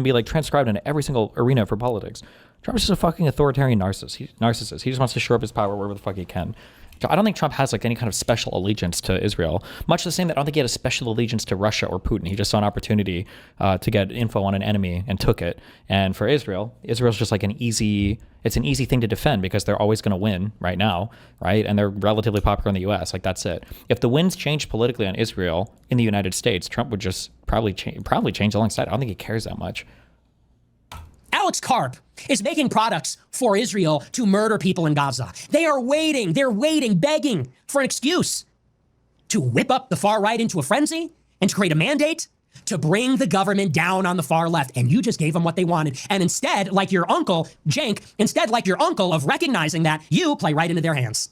be like transcribed into every single arena for politics. Trump's just a fucking authoritarian narcissist. He just wants to shore up his power wherever the fuck he can. I don't think Trump has like any kind of special allegiance to Israel, much the same that I don't think he had a special allegiance to Russia or Putin. He just saw an opportunity to get info on an enemy and took it. And for Israel's just like it's an easy thing to defend because they're always going to win right now, right? And they're relatively popular in the US, like that's it. If the winds changed politically on Israel in the United States, Trump would just probably change alongside. I don't think he cares that much. Alex Karp is making products for Israel to murder people in Gaza. They're waiting, begging for an excuse to whip up the far right into a frenzy and to create a mandate to bring the government down on the far left. And you just gave them what they wanted. And instead, like your uncle, Cenk, of recognizing that, you play right into their hands.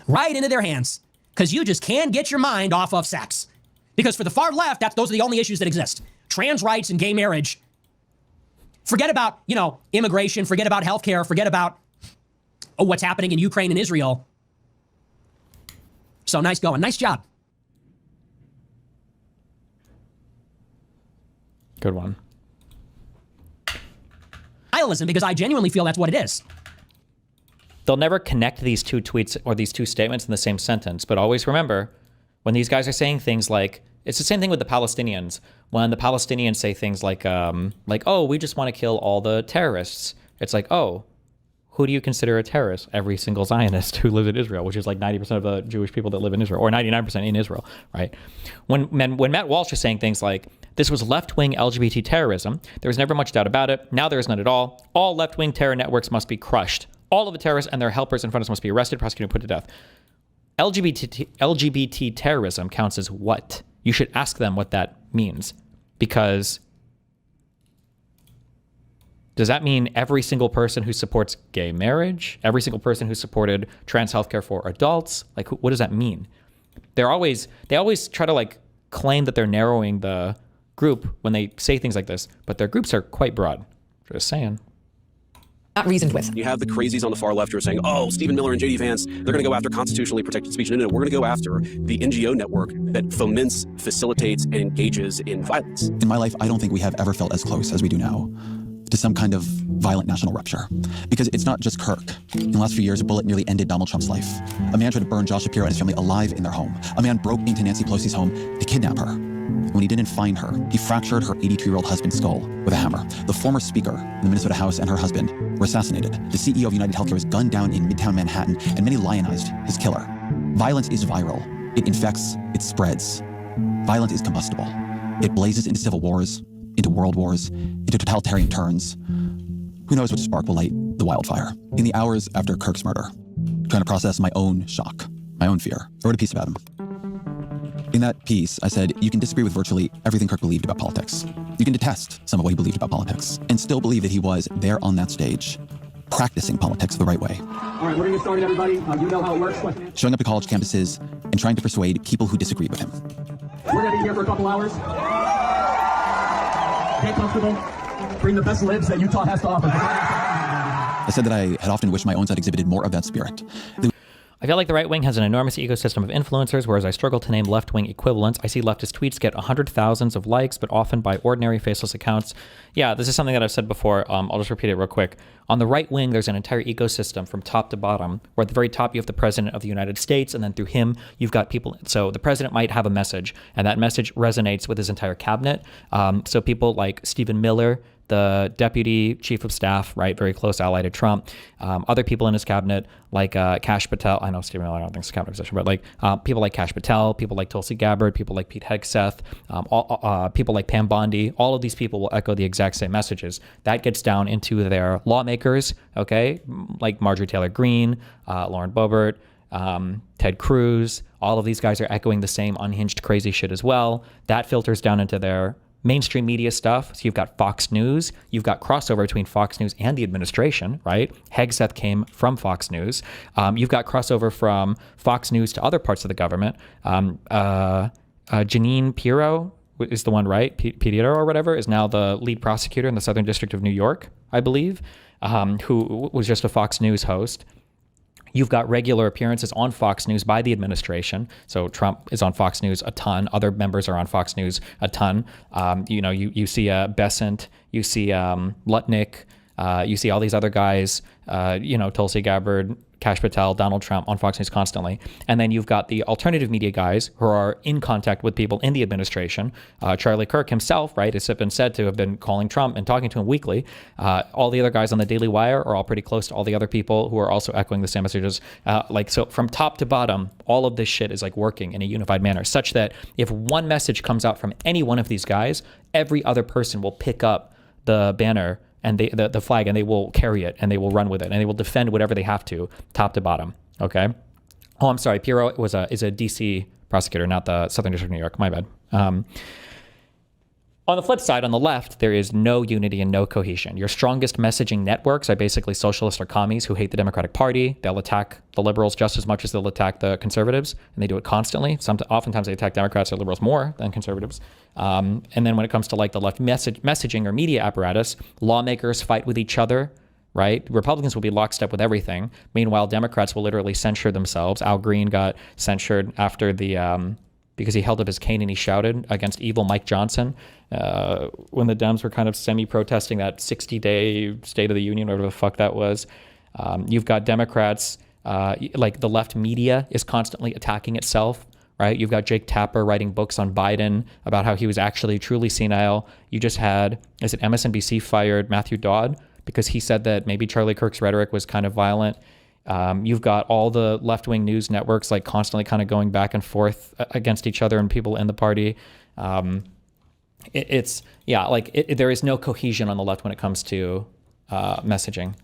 Right into their hands. Because you just can't get your mind off of sex. Because for the far left, those are the only issues that exist. Trans rights and gay marriage. Forget about, immigration, forget about healthcare, forget about what's happening in Ukraine and Israel. So nice going. Nice job. Good one. Nihilism, because I genuinely feel that's what it is. They'll never connect these two tweets or these two statements in the same sentence, but always remember when these guys are saying things like, it's the same thing with the Palestinians. When the Palestinians say things like, oh, we just want to kill all the terrorists. It's like, oh, who do you consider a terrorist? Every single Zionist who lives in Israel, which is like 90% of the Jewish people that live in Israel, or 99% in Israel, right? When Matt Walsh is saying things like, this was left-wing LGBT terrorism, there was never much doubt about it. Now there is none at all. All left-wing terror networks must be crushed. All of the terrorists and their helpers and funders must be arrested, prosecuted, and put to death. LGBT terrorism counts as what? You should ask them what that means, because does that mean every single person who supports gay marriage, every single person who supported trans healthcare for adults? Like, what does that mean? They always try to like claim that they're narrowing the group when they say things like this, but their groups are quite broad. Just saying. Not reasoned with. You have the crazies on the far left who are saying, oh, Stephen Miller and J.D. Vance, they're going to go after constitutionally protected speech. No, we're going to go after the NGO network that foments, facilitates, and engages in violence. In my life, I don't think we have ever felt as close as we do now to some kind of violent national rupture. Because it's not just Kirk. In the last few years, a bullet nearly ended Donald Trump's life. A man tried to burn Josh Shapiro and his family alive in their home. A man broke into Nancy Pelosi's home to kidnap her. When he didn't find her, he fractured her 82-year-old husband's skull with a hammer. The former speaker in the Minnesota House and her husband were assassinated. The CEO of United Healthcare was gunned down in Midtown Manhattan, and many lionized his killer. Violence is viral. It infects, it spreads. Violence is combustible. It blazes into civil wars, into world wars, into totalitarian turns. Who knows which spark will light the wildfire? In the hours after Kirk's murder, trying to process my own shock, my own fear, I wrote a piece about him. In that piece, I said, you can disagree with virtually everything Kirk believed about politics. You can detest some of what he believed about politics, and still believe that he was there on that stage, practicing politics the right way. All right, we're going to get started, everybody. You know how it works. Showing up to college campuses and trying to persuade people who disagreed with him. We're going to be here for a couple hours. Get comfortable. Bring the best libs that Utah has to offer. I said that I had often wished my own side exhibited more of that spirit. I feel like the right wing has an enormous ecosystem of influencers, whereas I struggle to name left-wing equivalents. I see leftist tweets get 100,000s of likes, but often by ordinary faceless accounts. Yeah, this is something that I've said before. I'll just repeat it real quick. On the right wing, there's an entire ecosystem from top to bottom, where at the very top you have the president of the United States, and then through him, you've got people. So the president might have a message, and that message resonates with his entire cabinet. So people like Stephen Miller, the deputy chief of staff, right, very close ally to Trump, other people in his cabinet like Kash Patel. I know Stephen Miller, I don't think it's a cabinet position, but like people like Kash Patel, people like Tulsi Gabbard, people like Pete Hegseth, people like Pam Bondi. All of these people will echo the exact same messages. That gets down into their lawmakers, okay, like Marjorie Taylor Greene, Lauren Boebert, Ted Cruz. All of these guys are echoing the same unhinged, crazy shit as well. That filters down into their mainstream media stuff. So you've got Fox News, you've got crossover between Fox News and the administration, right? Hegseth came from Fox News. You've got crossover from Fox News to other parts of the government. Jeanine Pirro is the one, right? Pirro or whatever is now the lead prosecutor in the Southern District of New York, I believe, who was just a Fox News host. You've got regular appearances on Fox News by the administration. So Trump is on Fox News a ton. Other members are on Fox News a ton. You see Bessent, you see Lutnick, You see all these other guys, Tulsi Gabbard, Kash Patel, Donald Trump on Fox News constantly. And then you've got the alternative media guys who are in contact with people in the administration. Charlie Kirk himself, right, has been said to have been calling Trump and talking to him weekly. All the other guys on the Daily Wire are all pretty close to all the other people who are also echoing the same messages. So from top to bottom, all of this shit is like working in a unified manner, such that if one message comes out from any one of these guys, every other person will pick up the banner and the flag, and they will carry it, and they will run with it, and they will defend whatever they have to, top to bottom. Okay. Oh, I'm sorry. Shapiro is a DC prosecutor, not the Southern District of New York. My bad. On the flip side, on the left, there is no unity and no cohesion. Your strongest messaging networks are basically socialists or commies who hate the Democratic Party. They'll attack the liberals just as much as they'll attack the conservatives, and they do it constantly. Oftentimes they attack Democrats or liberals more than conservatives. And then when it comes to like the left messaging or media apparatus, lawmakers fight with each other, right? Republicans will be lockstep with everything. Meanwhile, Democrats will literally censure themselves. Al Green got censured after because he held up his cane and he shouted against evil Mike Johnson when the Dems were kind of semi-protesting that 60-day State of the Union, whatever the fuck that was. You've got Democrats, like the left media is constantly attacking itself, right? You've got Jake Tapper writing books on Biden about how he was actually truly senile. You just had, MSNBC fired Matthew Dodd because he said that maybe Charlie Kirk's rhetoric was kind of violent. You've got all the left-wing news networks like constantly kind of going back and forth against each other and people in the party. There is no cohesion on the left when it comes to messaging.